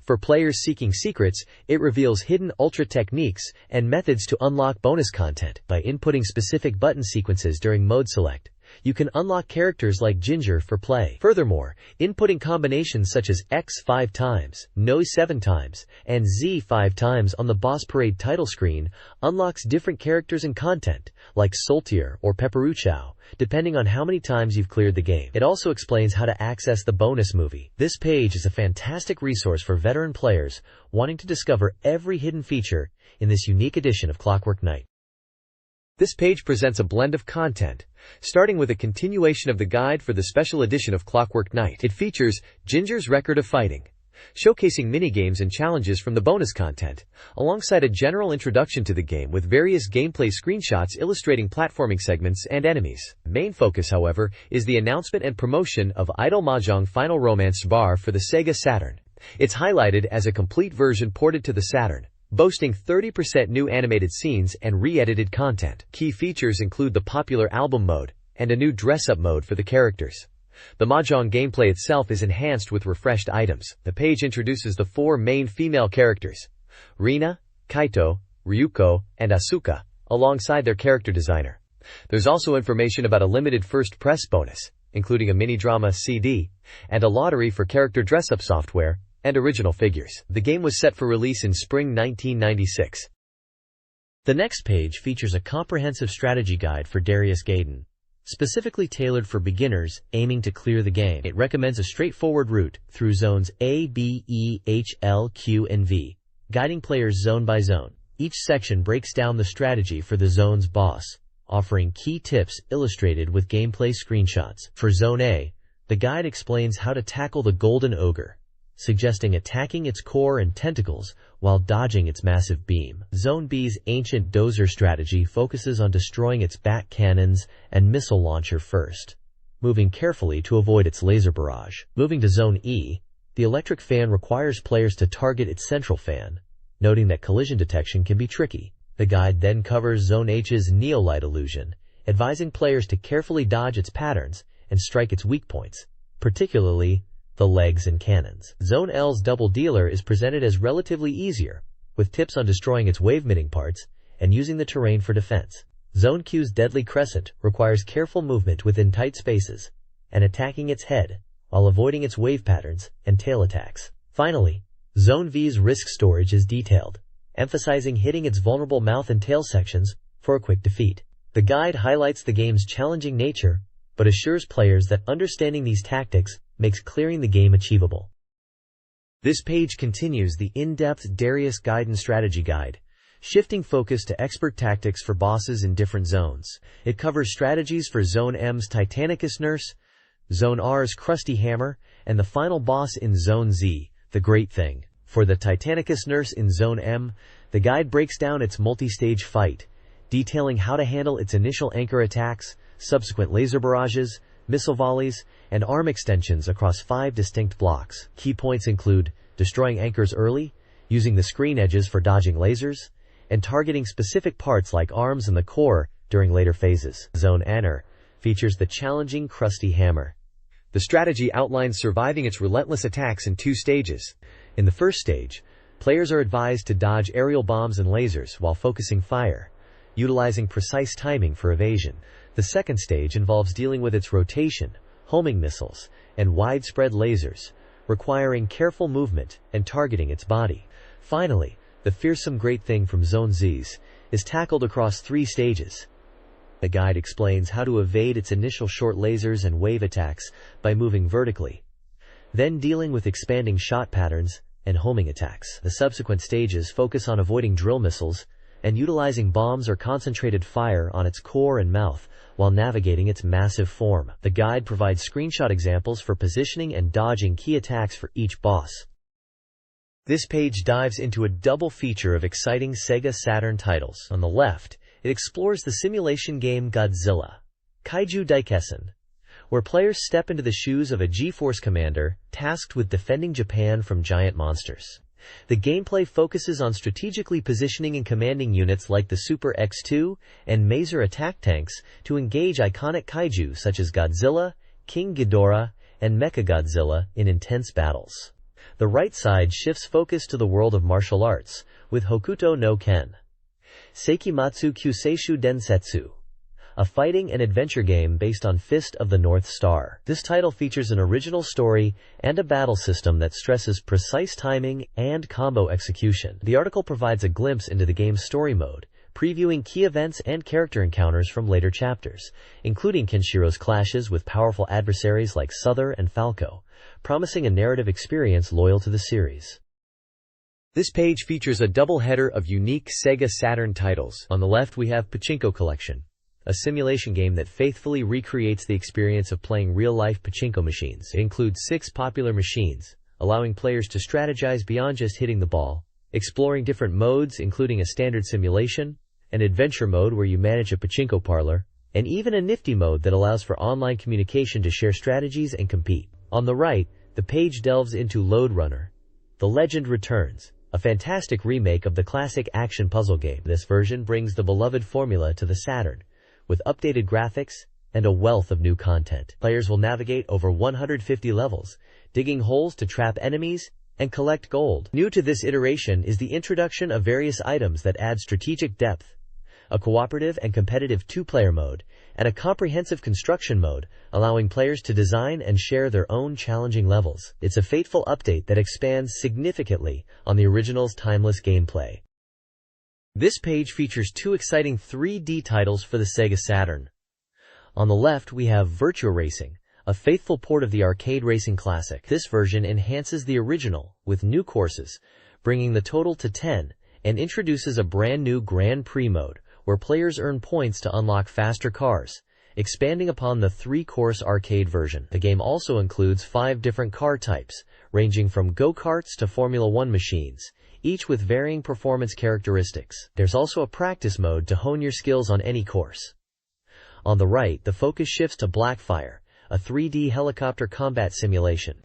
For players seeking secrets, it reveals hidden ultra techniques and methods to unlock bonus content. By inputting specific button sequences during mode select, you can unlock characters like Ginger for play. Furthermore, inputting combinations such as X 5 times, No 7 times, and Z 5 times on the Boss Parade title screen unlocks different characters and content, like Soltier or Pepperuchow, depending on how many times you've cleared the game. It also explains how to access the bonus movie. This page is a fantastic resource for veteran players wanting to discover every hidden feature in this unique edition of Clockwork Knight. This page presents a blend of content, starting with a continuation of the guide for the special edition of Clockwork Knight. It features Ginger's Record of Fighting, showcasing minigames and challenges from the bonus content, alongside a general introduction to the game with various gameplay screenshots illustrating platforming segments and enemies. The main focus, however, is the announcement and promotion of Idol Mahjong Final Romance Bar for the Sega Saturn. It's highlighted as a complete version ported to the Saturn, boasting 30% new animated scenes and re-edited content. Key features include the popular album mode and a new dress-up mode for the characters. The Mahjong gameplay itself is enhanced with refreshed items. The page introduces the 4 main female characters, Rina, Kaito, Ryuko, and Asuka, alongside their character designer. There's also information about a limited first press bonus, including a mini-drama CD, and a lottery for character dress-up software and original figures. The game was set for release in spring 1996. The next page features a comprehensive strategy guide for Darius Gaiden, specifically tailored for beginners aiming to clear the game. It recommends a straightforward route through zones A, B, E, H, L, Q, and V, guiding players zone by zone. Each section breaks down the strategy for the zone's boss, offering key tips illustrated with gameplay screenshots. For Zone A, the guide explains how to tackle the Golden Ogre, suggesting attacking its core and tentacles while dodging its massive beam. Zone B's Ancient Dozer strategy focuses on destroying its bat cannons and missile launcher first, moving carefully to avoid its laser barrage. Moving to Zone E, the electric fan requires players to target its central fan, noting that collision detection can be tricky. The guide then covers Zone H's Neolight illusion, advising players to carefully dodge its patterns and strike its weak points, particularly the legs and cannons. Zone L's Double Dealer is presented as relatively easier, with tips on destroying its wave-emitting parts and using the terrain for defense. Zone Q's Deadly Crescent requires careful movement within tight spaces and attacking its head while avoiding its wave patterns and tail attacks. Finally, Zone V's Risk Storage is detailed, emphasizing hitting its vulnerable mouth and tail sections for a quick defeat. The guide highlights the game's challenging nature, but assures players that understanding these tactics makes clearing the game achievable. This page continues the in-depth Darius Gaiden strategy guide, shifting focus to expert tactics for bosses in different zones. It covers strategies for Zone M's Titanicus Nurse, Zone R's Krusty Hammer, and the final boss in Zone Z, the Great Thing. For the Titanicus Nurse in Zone M, the guide breaks down its multi-stage fight, detailing how to handle its initial anchor attacks, subsequent laser barrages, missile volleys, and arm extensions across 5 distinct blocks. Key points include destroying anchors early, using the screen edges for dodging lasers, and targeting specific parts like arms and the core during later phases. Zone Anner features the challenging Krusty Hammer. The strategy outlines surviving its relentless attacks in 2 stages. In the first stage, players are advised to dodge aerial bombs and lasers while focusing fire, utilizing precise timing for evasion. The second stage involves dealing with its rotation, homing missiles, and widespread lasers, requiring careful movement and targeting its body. Finally, the fearsome Great Thing from Zone Z's is tackled across 3 stages. The guide explains how to evade its initial short lasers and wave attacks by moving vertically, then dealing with expanding shot patterns and homing attacks. The subsequent stages focus on avoiding drill missiles and utilizing bombs or concentrated fire on its core and mouth while navigating its massive form. The guide provides screenshot examples for positioning and dodging key attacks for each boss. This page dives into a double feature of exciting Sega Saturn titles. On the left, it explores the simulation game Godzilla, Kaiju Daikessen, where players step into the shoes of a G-Force commander tasked with defending Japan from giant monsters. The gameplay focuses on strategically positioning and commanding units like the Super X-2 and Maser attack tanks to engage iconic kaiju such as Godzilla, King Ghidorah, and Mechagodzilla in intense battles. The right side shifts focus to the world of martial arts, with Hokuto no Ken, Seikimatsu Kyuseishu Densetsu, a fighting and adventure game based on Fist of the North Star. This title features an original story and a battle system that stresses precise timing and combo execution. The article provides a glimpse into the game's story mode, previewing key events and character encounters from later chapters, including Kenshiro's clashes with powerful adversaries like Souther and Falco, promising a narrative experience loyal to the series. This page features a double header of unique Sega Saturn titles. On the left we have Pachinko Collection, a simulation game that faithfully recreates the experience of playing real-life pachinko machines. It includes 6 popular machines, allowing players to strategize beyond just hitting the ball, exploring different modes including a standard simulation, an adventure mode where you manage a pachinko parlor, and even a nifty mode that allows for online communication to share strategies and compete. On the right, the page delves into Lode Runner, The Legend Returns, a fantastic remake of the classic action puzzle game. This version brings the beloved formula to the Saturn, with updated graphics and a wealth of new content. Players will navigate over 150 levels, digging holes to trap enemies and collect gold. New to this iteration is the introduction of various items that add strategic depth, a cooperative and competitive 2-player mode, and a comprehensive construction mode, allowing players to design and share their own challenging levels. It's a fateful update that expands significantly on the original's timeless gameplay. This page features 2 exciting 3D titles for the Sega Saturn. On the left we have Virtua Racing, a faithful port of the arcade racing classic. This version enhances the original with new courses, bringing the total to 10, and introduces a brand new Grand Prix mode, where players earn points to unlock faster cars, expanding upon the 3-course arcade version. The game also includes 5 different car types, ranging from go-karts to Formula 1 machines, each with varying performance characteristics. There's also a practice mode to hone your skills on any course. On the right, the focus shifts to Blackfire, a 3D helicopter combat simulation.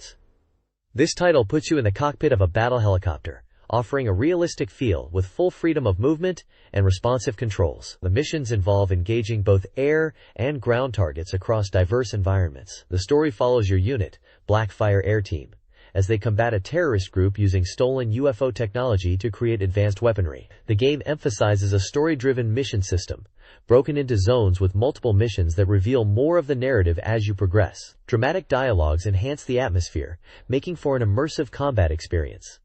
This title puts you in the cockpit of a battle helicopter, offering a realistic feel with full freedom of movement and responsive controls. The missions involve engaging both air and ground targets across diverse environments. The story follows your unit, Blackfire Air Team, as they combat a terrorist group using stolen UFO technology to create advanced weaponry. The game emphasizes a story-driven mission system, broken into zones with multiple missions that reveal more of the narrative as you progress. Dramatic dialogues enhance the atmosphere, making for an immersive combat experience.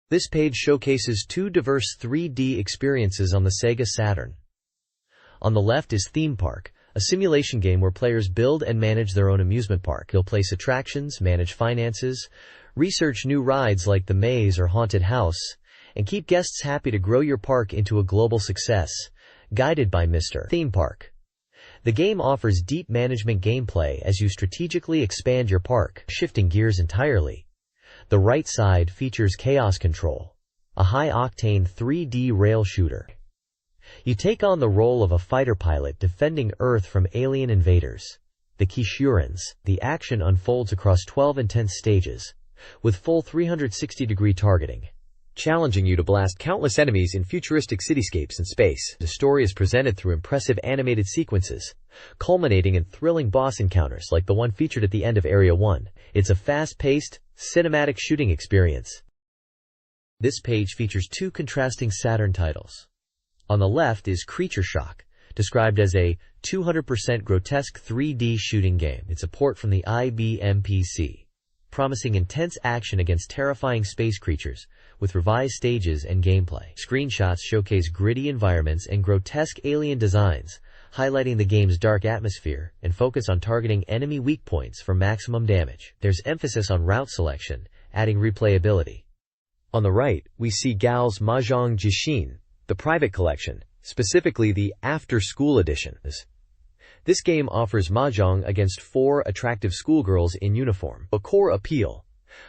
This page showcases 2 diverse 3D experiences on the Sega Saturn. On the left is Theme Park, a simulation game where players build and manage their own amusement park. You'll place attractions, manage finances, research new rides like the Maze or Haunted House, and keep guests happy to grow your park into a global success, guided by Mr. Theme Park. The game offers deep management gameplay as you strategically expand your park. Shifting gears entirely, the right side features Chaos Control, a high-octane 3D rail shooter. You take on the role of a fighter pilot defending Earth from alien invaders, the Kishurans. The action unfolds across 12 intense stages, with full 360-degree targeting, challenging you to blast countless enemies in futuristic cityscapes in space. The story is presented through impressive animated sequences, culminating in thrilling boss encounters like the one featured at the end of Area 1. It's a fast-paced, cinematic shooting experience. This page features two contrasting Saturn titles. On the left is Creature Shock, described as a 200% grotesque 3D shooting game. It's a port from the IBM PC, promising intense action against terrifying space creatures, with revised stages and gameplay. Screenshots showcase gritty environments and grotesque alien designs, highlighting the game's dark atmosphere and focus on targeting enemy weak points for maximum damage. There's emphasis on route selection, adding replayability. On the right, we see Gao's Mahjong Jishin, the private collection, specifically the after-school edition. This game offers mahjong against 4 attractive schoolgirls in uniform. A core appeal,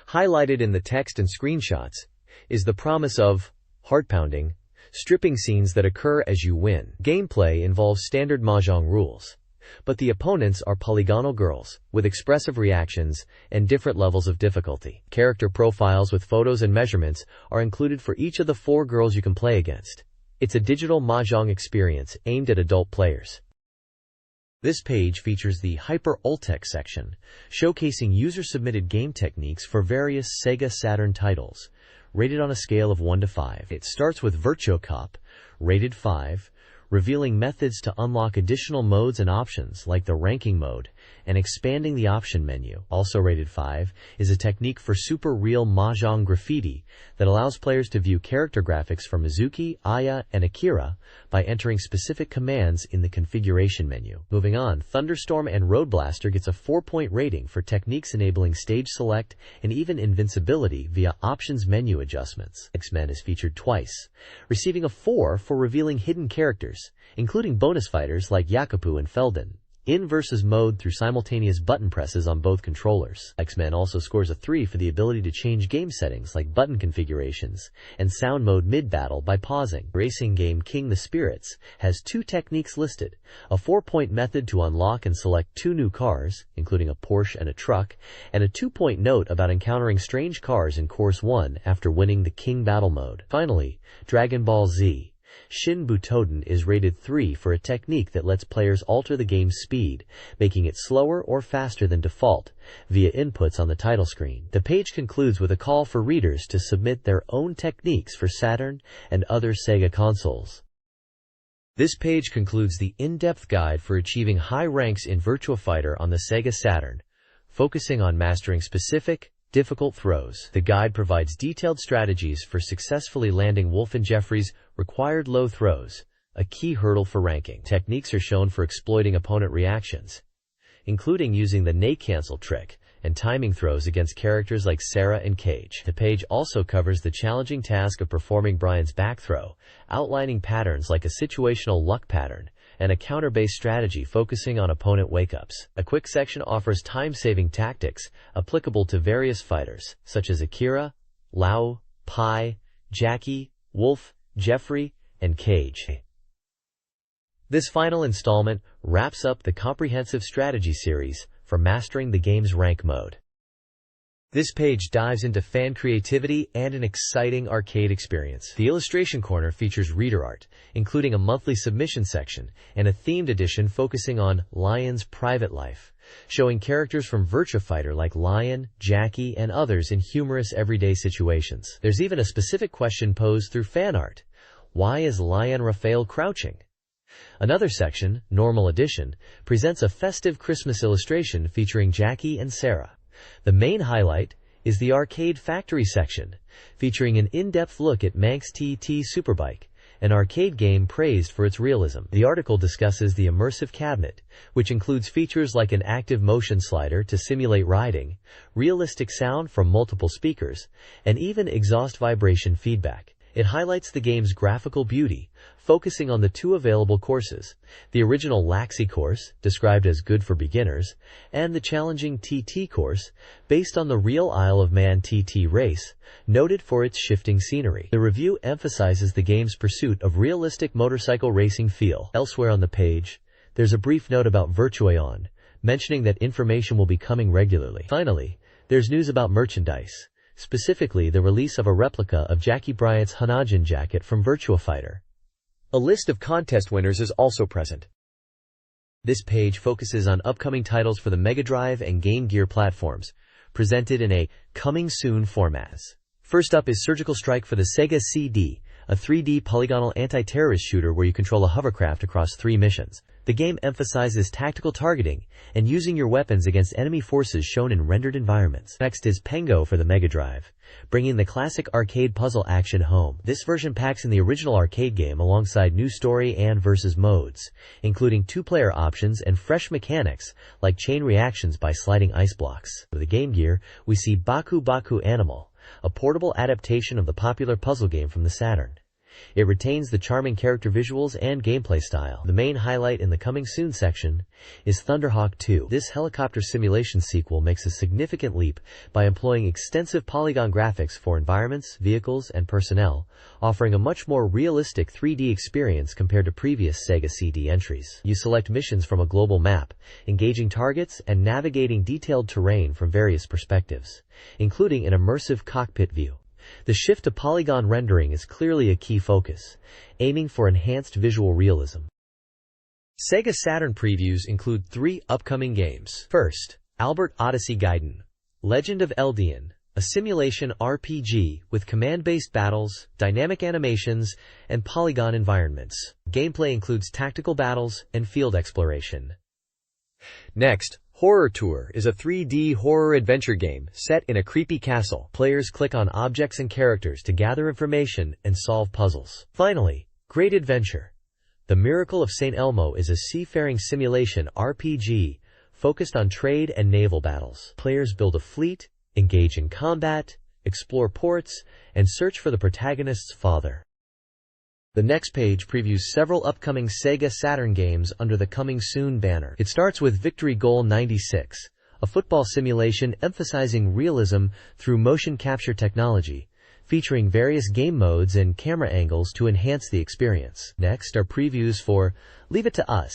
highlighted in the text and screenshots, is the promise of heart-pounding, stripping scenes that occur as you win. Gameplay involves standard mahjong rules, but the opponents are polygonal girls, with expressive reactions and different levels of difficulty. Character profiles with photos and measurements are included for each of the 4 girls you can play against. It's a digital mahjong experience aimed at adult players. This page features the Hyper Ultec section, showcasing user-submitted game techniques for various Sega Saturn titles, rated on a scale of 1 to 5. It starts with Virtua Cop, rated 5, revealing methods to unlock additional modes and options like the ranking mode, and expanding the option menu. Also rated 5 is a technique for super real mahjong graffiti that allows players to view character graphics for Mizuki, Aya, and Akira by entering specific commands in the configuration menu. Moving on, Thunderstorm and Road Blaster gets a 4-point rating for techniques enabling stage select and even invincibility via options menu adjustments. X-Men is featured twice, receiving a 4 for revealing hidden characters, including bonus fighters like Yakupu and Feldon, in versus mode through simultaneous button presses on both controllers. X-Men also scores a 3 for the ability to change game settings like button configurations and sound mode mid-battle by pausing. Racing game King the Spirits has 2 techniques listed, a 4-point method to unlock and select 2 new cars, including a Porsche and a truck, and a 2-point note about encountering strange cars in Course 1 after winning the King Battle mode. Finally, Dragon Ball Z Shin Butoden is rated 3 for a technique that lets players alter the game's speed, making it slower or faster than default, via inputs on the title screen. The page concludes with a call for readers to submit their own techniques for Saturn and other Sega consoles. This page concludes the in-depth guide for achieving high ranks in Virtua Fighter on the Sega Saturn, focusing on mastering specific, difficult throws. The guide provides detailed strategies for successfully landing Wolfen Jeffries' required low throws, a key hurdle for ranking. Techniques are shown for exploiting opponent reactions, including using the nay cancel trick and timing throws against characters like Sarah and Cage. The page also covers the challenging task of performing Brian's back throw, outlining patterns like a situational luck pattern and a counter-based strategy focusing on opponent wake-ups. A quick section offers time-saving tactics applicable to various fighters, such as Akira, Lau, Pai, Jackie, Wolf, Jeffrey, and Cage. This final installment wraps up the comprehensive strategy series for mastering the game's rank mode. This page dives into fan creativity and an exciting arcade experience. The illustration corner features reader art, including a monthly submission section and a themed edition focusing on Lion's private life, showing characters from Virtua Fighter like Lion, Jackie, and others in humorous everyday situations. There's even a specific question posed through fan art. Why is Lion Raphael crouching? Another section, Normal Edition, presents a festive Christmas illustration featuring Jackie and Sarah. The main highlight is the Arcade Factory section, featuring an in-depth look at Manx TT Superbike, an arcade game praised for its realism. The article discusses the immersive cabinet, which includes features like an active motion slider to simulate riding, realistic sound from multiple speakers, and even exhaust vibration feedback. It highlights the game's graphical beauty, focusing on the two available courses, the original Laxi course, described as good for beginners, and the challenging TT course, based on the real Isle of Man TT race, noted for its shifting scenery. The review emphasizes the game's pursuit of realistic motorcycle racing feel. Elsewhere on the page, there's a brief note about Virtua, mentioning that information will be coming regularly. Finally, there's news about merchandise, specifically the release of a replica of Jackie Bryant's Hanajin jacket from Virtua Fighter. A list of contest winners is also present. This page focuses on upcoming titles for the Mega Drive and Game Gear platforms, presented in a coming soon format. First up is Surgical Strike for the Sega CD, a 3D polygonal anti-terrorist shooter where you control a hovercraft across 3 missions. The game emphasizes tactical targeting and using your weapons against enemy forces shown in rendered environments. Next is Pengo for the Mega Drive, bringing the classic arcade puzzle action home. This version packs in the original arcade game alongside new story and versus modes, including 2-player options and fresh mechanics like chain reactions by sliding ice blocks. For the Game Gear, we see Baku Baku Animal, a portable adaptation of the popular puzzle game from the Saturn. It retains the charming character visuals and gameplay style. The main highlight in the coming soon section is Thunderhawk 2. This helicopter simulation sequel makes a significant leap by employing extensive polygon graphics for environments, vehicles, and personnel, offering a much more realistic 3D experience compared to previous Sega CD entries. You select missions from a global map, engaging targets and navigating detailed terrain from various perspectives, including an immersive cockpit view. The shift to polygon rendering is clearly a key focus, aiming for enhanced visual realism. Sega Saturn previews include 3 upcoming games. First, Albert Odyssey Gaiden, Legend of Eldian, a simulation RPG with command-based battles, dynamic animations, and polygon environments. Gameplay includes tactical battles and field exploration. Next, Horror Tour is a 3D horror adventure game set in a creepy castle. Players click on objects and characters to gather information and solve puzzles. Finally, Great Adventure. The Miracle of St. Elmo is a seafaring simulation RPG focused on trade and naval battles. Players build a fleet, engage in combat, explore ports, and search for the protagonist's father. The next page previews several upcoming Sega Saturn games under the Coming Soon banner. It starts with Victory Goal 96, a football simulation emphasizing realism through motion capture technology, featuring various game modes and camera angles to enhance the experience. Next are previews for Leave It to Us,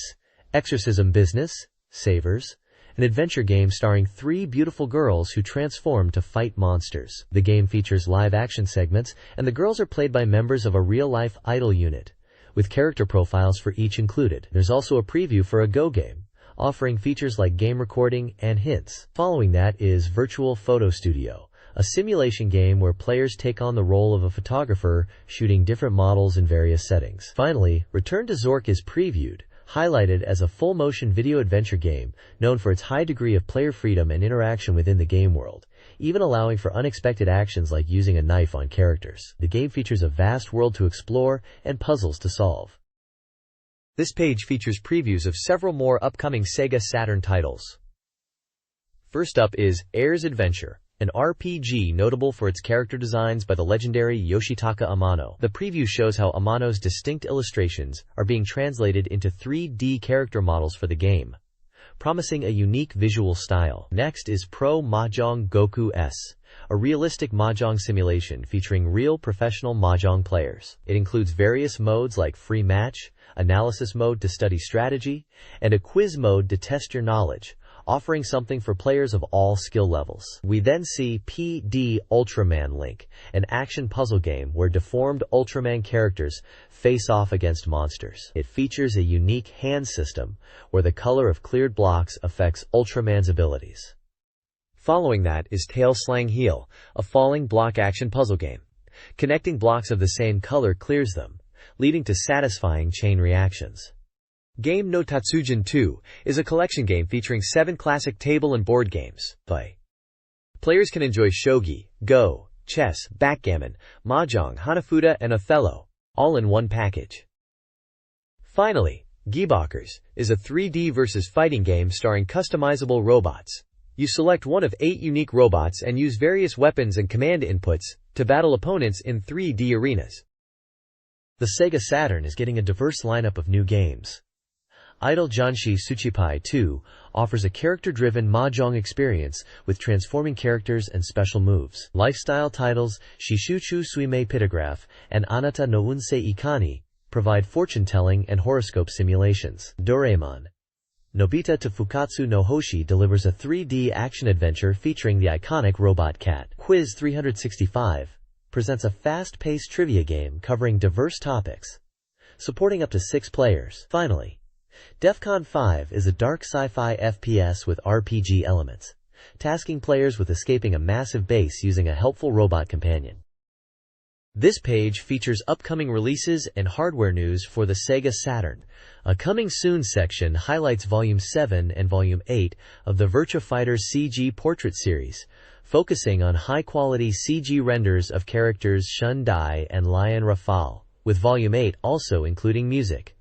Exorcism Business, Savers, an adventure game starring 3 beautiful girls who transform to fight monsters. The game features live-action segments, and the girls are played by members of a real-life idol unit, with character profiles for each included. There's also a preview for a Go game, offering features like game recording and hints. Following that is Virtual Photo Studio, a simulation game where players take on the role of a photographer, shooting different models in various settings. Finally, Return to Zork is previewed, highlighted as a full-motion video adventure game known for its high degree of player freedom and interaction within the game world, even allowing for unexpected actions like using a knife on characters. The game features a vast world to explore and puzzles to solve. This page features previews of several more upcoming Sega Saturn titles. First up is Air's Adventure, an RPG notable for its character designs by the legendary Yoshitaka Amano. The preview shows how Amano's distinct illustrations are being translated into 3D character models for the game, promising a unique visual style. Next is Pro Mahjong Goku S, a realistic mahjong simulation featuring real professional mahjong players. It includes various modes like free match, analysis mode to study strategy, and a quiz mode to test your knowledge, offering something for players of all skill levels. We then see PD Ultraman Link, an action puzzle game where deformed Ultraman characters face off against monsters. It features a unique hand system where the color of cleared blocks affects Ultraman's abilities. Following that is Tail Slang Heel, a falling block action puzzle game. Connecting blocks of the same color clears them, leading to satisfying chain reactions. Game no Tatsujin 2 is a collection game featuring 7 classic table and board games. Players can enjoy shogi, go, chess, backgammon, mahjong, hanafuda, and Othello, all in one package. Finally, Gearboxers is a 3D versus fighting game starring customizable robots. You select one of 8 unique robots and use various weapons and command inputs to battle opponents in 3D arenas. The Sega Saturn is getting a diverse lineup of new games. Idol Janshi Suchipai 2 offers a character-driven mahjong experience with transforming characters and special moves. Lifestyle titles Shishuchu Suime Pitagraph and Anata no Unsei Ikani provide fortune-telling and horoscope simulations. Doraemon Nobita to Fukatsu no Hoshi delivers a 3D action-adventure featuring the iconic robot cat. Quiz 365 presents a fast-paced trivia game covering diverse topics, supporting up to 6 players. Finally, Defcon 5 is a dark sci-fi FPS with RPG elements, tasking players with escaping a massive base using a helpful robot companion. This page features upcoming releases and hardware news for the Sega Saturn. A Coming Soon section highlights Volume 7 and Volume 8 of the Virtua Fighter CG Portrait Series, focusing on high-quality CG renders of characters Shun Dai and Lion Rafale, with Volume 8 also including music.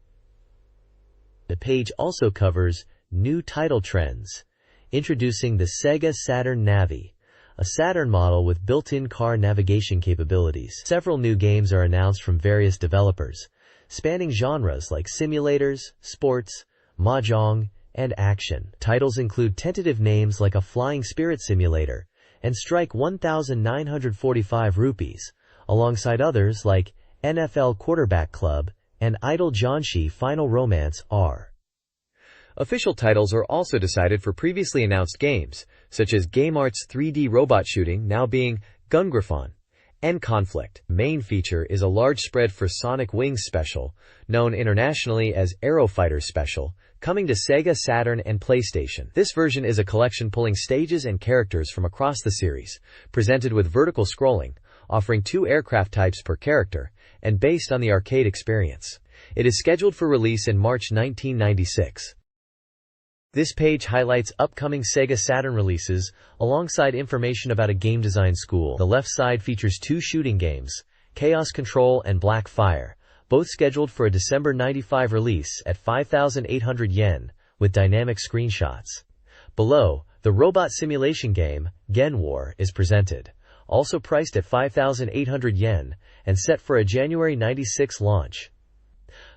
The page also covers new title trends, introducing the Sega Saturn Navi, a Saturn model with built-in car navigation capabilities. Several new games are announced from various developers, spanning genres like simulators, sports, mahjong, and action. Titles include tentative names like a Flying Spirit Simulator and Strike 1,945 rupees, alongside others like NFL Quarterback Club and Idol Janshi Final Romance R. Official titles are also decided for previously announced games, such as GameArt's 3D robot shooting now being Gungriffon and Conflict. Main feature is a large spread for Sonic Wings Special, known internationally as Aero Fighter Special, coming to Sega Saturn and PlayStation. This version is a collection pulling stages and characters from across the series, presented with vertical scrolling, offering 2 aircraft types per character, and based on the arcade experience. It is scheduled for release in March 1996. This page highlights upcoming Sega Saturn releases, alongside information about a game design school. The left side features 2 shooting games, Chaos Control and Black Fire, both scheduled for a December 95 release at 5,800 yen, with dynamic screenshots. Below, the robot simulation game, Gen War, is presented, also priced at 5,800 yen, and set for a January 96 launch.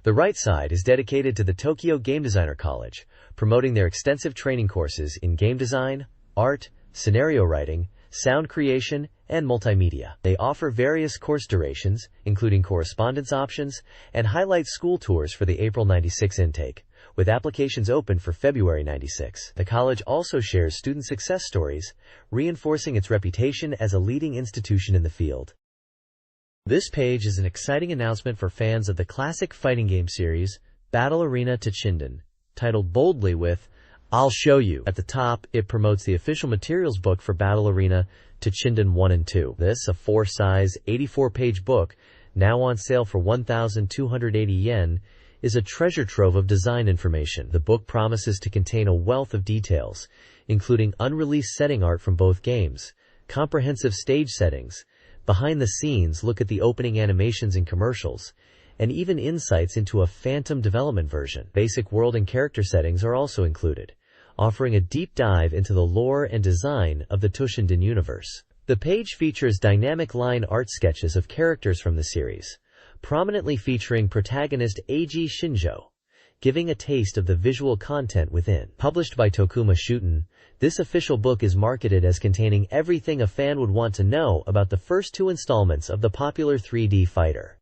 The right side is dedicated to the Tokyo Game Designer College, promoting their extensive training courses in game design, art, scenario writing, sound creation, and multimedia. They offer various course durations, including correspondence options, and highlight school tours for the April 96 intake, with applications open for February 96. The college also shares student success stories, reinforcing its reputation as a leading institution in the field. This page is an exciting announcement for fans of the classic fighting game series, Battle Arena Tachinden, titled boldly with, "I'll show you." At the top, it promotes the official materials book for Battle Arena Tachinden 1 and 2. This, a 4-size, 84-page book, now on sale for 1,280 yen, is a treasure trove of design information. The book promises to contain a wealth of details, including unreleased setting art from both games, comprehensive stage settings, behind-the-scenes look at the opening animations and commercials, and even insights into a phantom development version. Basic world and character settings are also included, offering a deep dive into the lore and design of the Toshinden universe. The page features dynamic line art sketches of characters from the series, prominently featuring protagonist Eiji Shinjo, giving a taste of the visual content within. Published by Tokuma Shuten, this official book is marketed as containing everything a fan would want to know about the first 2 installments of the popular 3D fighter.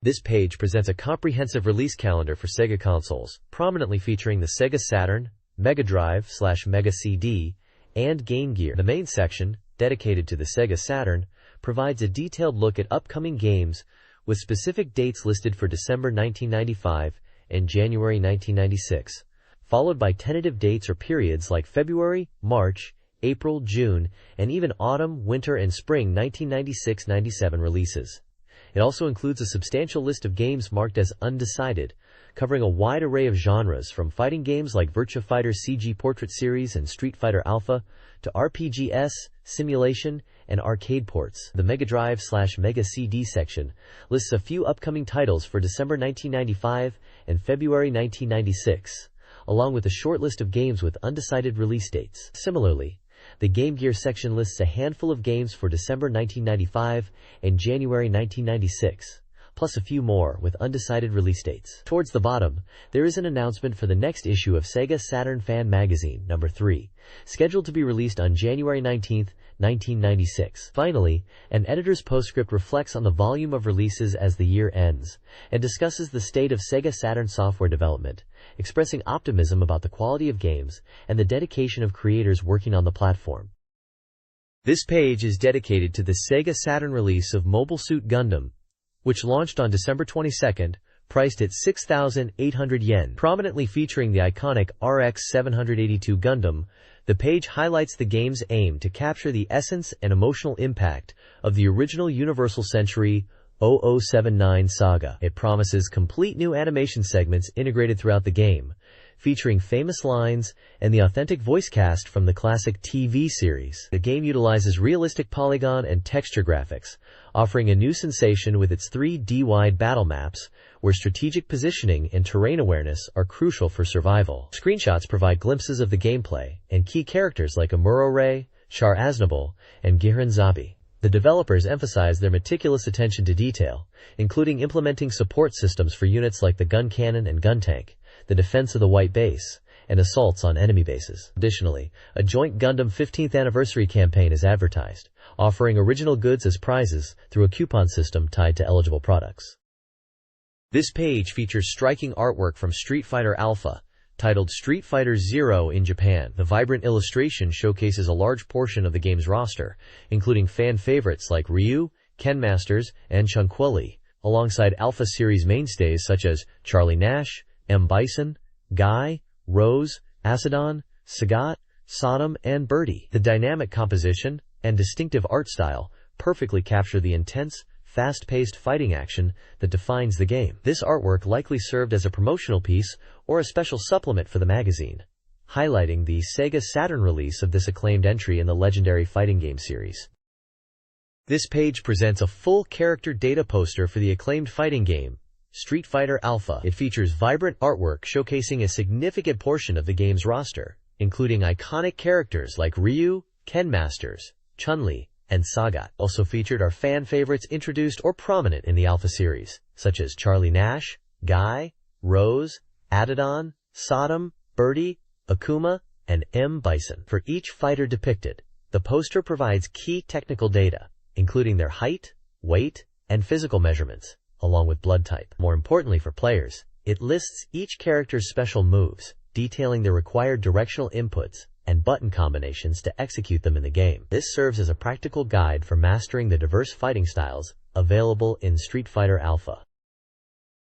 This page presents a comprehensive release calendar for Sega consoles, prominently featuring the Sega Saturn, Mega Drive/Mega CD, and Game Gear. The main section, dedicated to the Sega Saturn, provides a detailed look at upcoming games, with specific dates listed for December 1995 and January 1996, followed by tentative dates or periods like February, March, April, June, and even autumn, winter, and spring 1996-97 releases. It also includes a substantial list of games marked as undecided, covering a wide array of genres from fighting games like Virtua Fighter CG Portrait Series and Street Fighter Alpha, to RPGs, simulation, and arcade ports. The Mega Drive/Mega CD section lists a few upcoming titles for December 1995 and February 1996, along with a short list of games with undecided release dates. Similarly, The Game Gear section lists a handful of games for December 1995 and January 1996, plus a few more with undecided release dates. Towards the bottom, there is an announcement for the next issue of Sega Saturn Fan Magazine, number 3, scheduled to be released on January 19, 1996. Finally, an editor's postscript reflects on the volume of releases as the year ends, and discusses the state of Sega Saturn software development, expressing optimism about the quality of games and the dedication of creators working on the platform. This page is dedicated to the Sega Saturn release of Mobile Suit Gundam, which launched on December 22nd, priced at 6,800 yen. Prominently featuring the iconic RX 782 Gundam, the page highlights the game's aim to capture the essence and emotional impact of the original Universal Century 0079 saga. It promises complete new animation segments integrated throughout the game, featuring famous lines and the authentic voice cast from the classic TV series. The game utilizes realistic polygon and texture graphics, offering a new sensation with its 3D wide battle maps, where strategic positioning and terrain awareness are crucial for survival. Screenshots provide glimpses of the gameplay and key characters like Amuro-Ray, Char Aznable, and Gihren Zabi. The developers emphasize their meticulous attention to detail, including implementing support systems for units like the gun cannon and gun tank, the defense of the White Base, and assaults on enemy bases. Additionally, a joint Gundam 15th anniversary campaign is advertised, offering original goods as prizes through a coupon system tied to eligible products. This page features striking artwork from Street Fighter Alpha, titled Street Fighter Zero in Japan. The vibrant illustration showcases a large portion of the game's roster, including fan favorites like Ryu, Ken Masters, and Chun-Li, alongside Alpha series mainstays such as Charlie Nash, M. Bison, Guy, Rose, Asadon, Sagat, Sodom, and Birdie. The dynamic composition and distinctive art style perfectly capture the intense, fast-paced fighting action that defines the game. This artwork likely served as a promotional piece or a special supplement for the magazine, highlighting the Sega Saturn release of this acclaimed entry in the legendary fighting game series. This page presents a full character data poster for the acclaimed fighting game, Street Fighter Alpha. It features vibrant artwork showcasing a significant portion of the game's roster, including iconic characters like Ryu, Ken Masters, Chun-Li, and Sagat. Also featured are fan favorites introduced or prominent in the Alpha series, such as Charlie Nash, Guy, Rose, Adidon, Sodom, Birdie, Akuma, and M. Bison. For each fighter depicted, the poster provides key technical data, including their height, weight, and physical measurements, along with blood type. More importantly for players, it lists each character's special moves, detailing the required directional inputs and button combinations to execute them in the game. This serves as a practical guide for mastering the diverse fighting styles available in Street Fighter Alpha.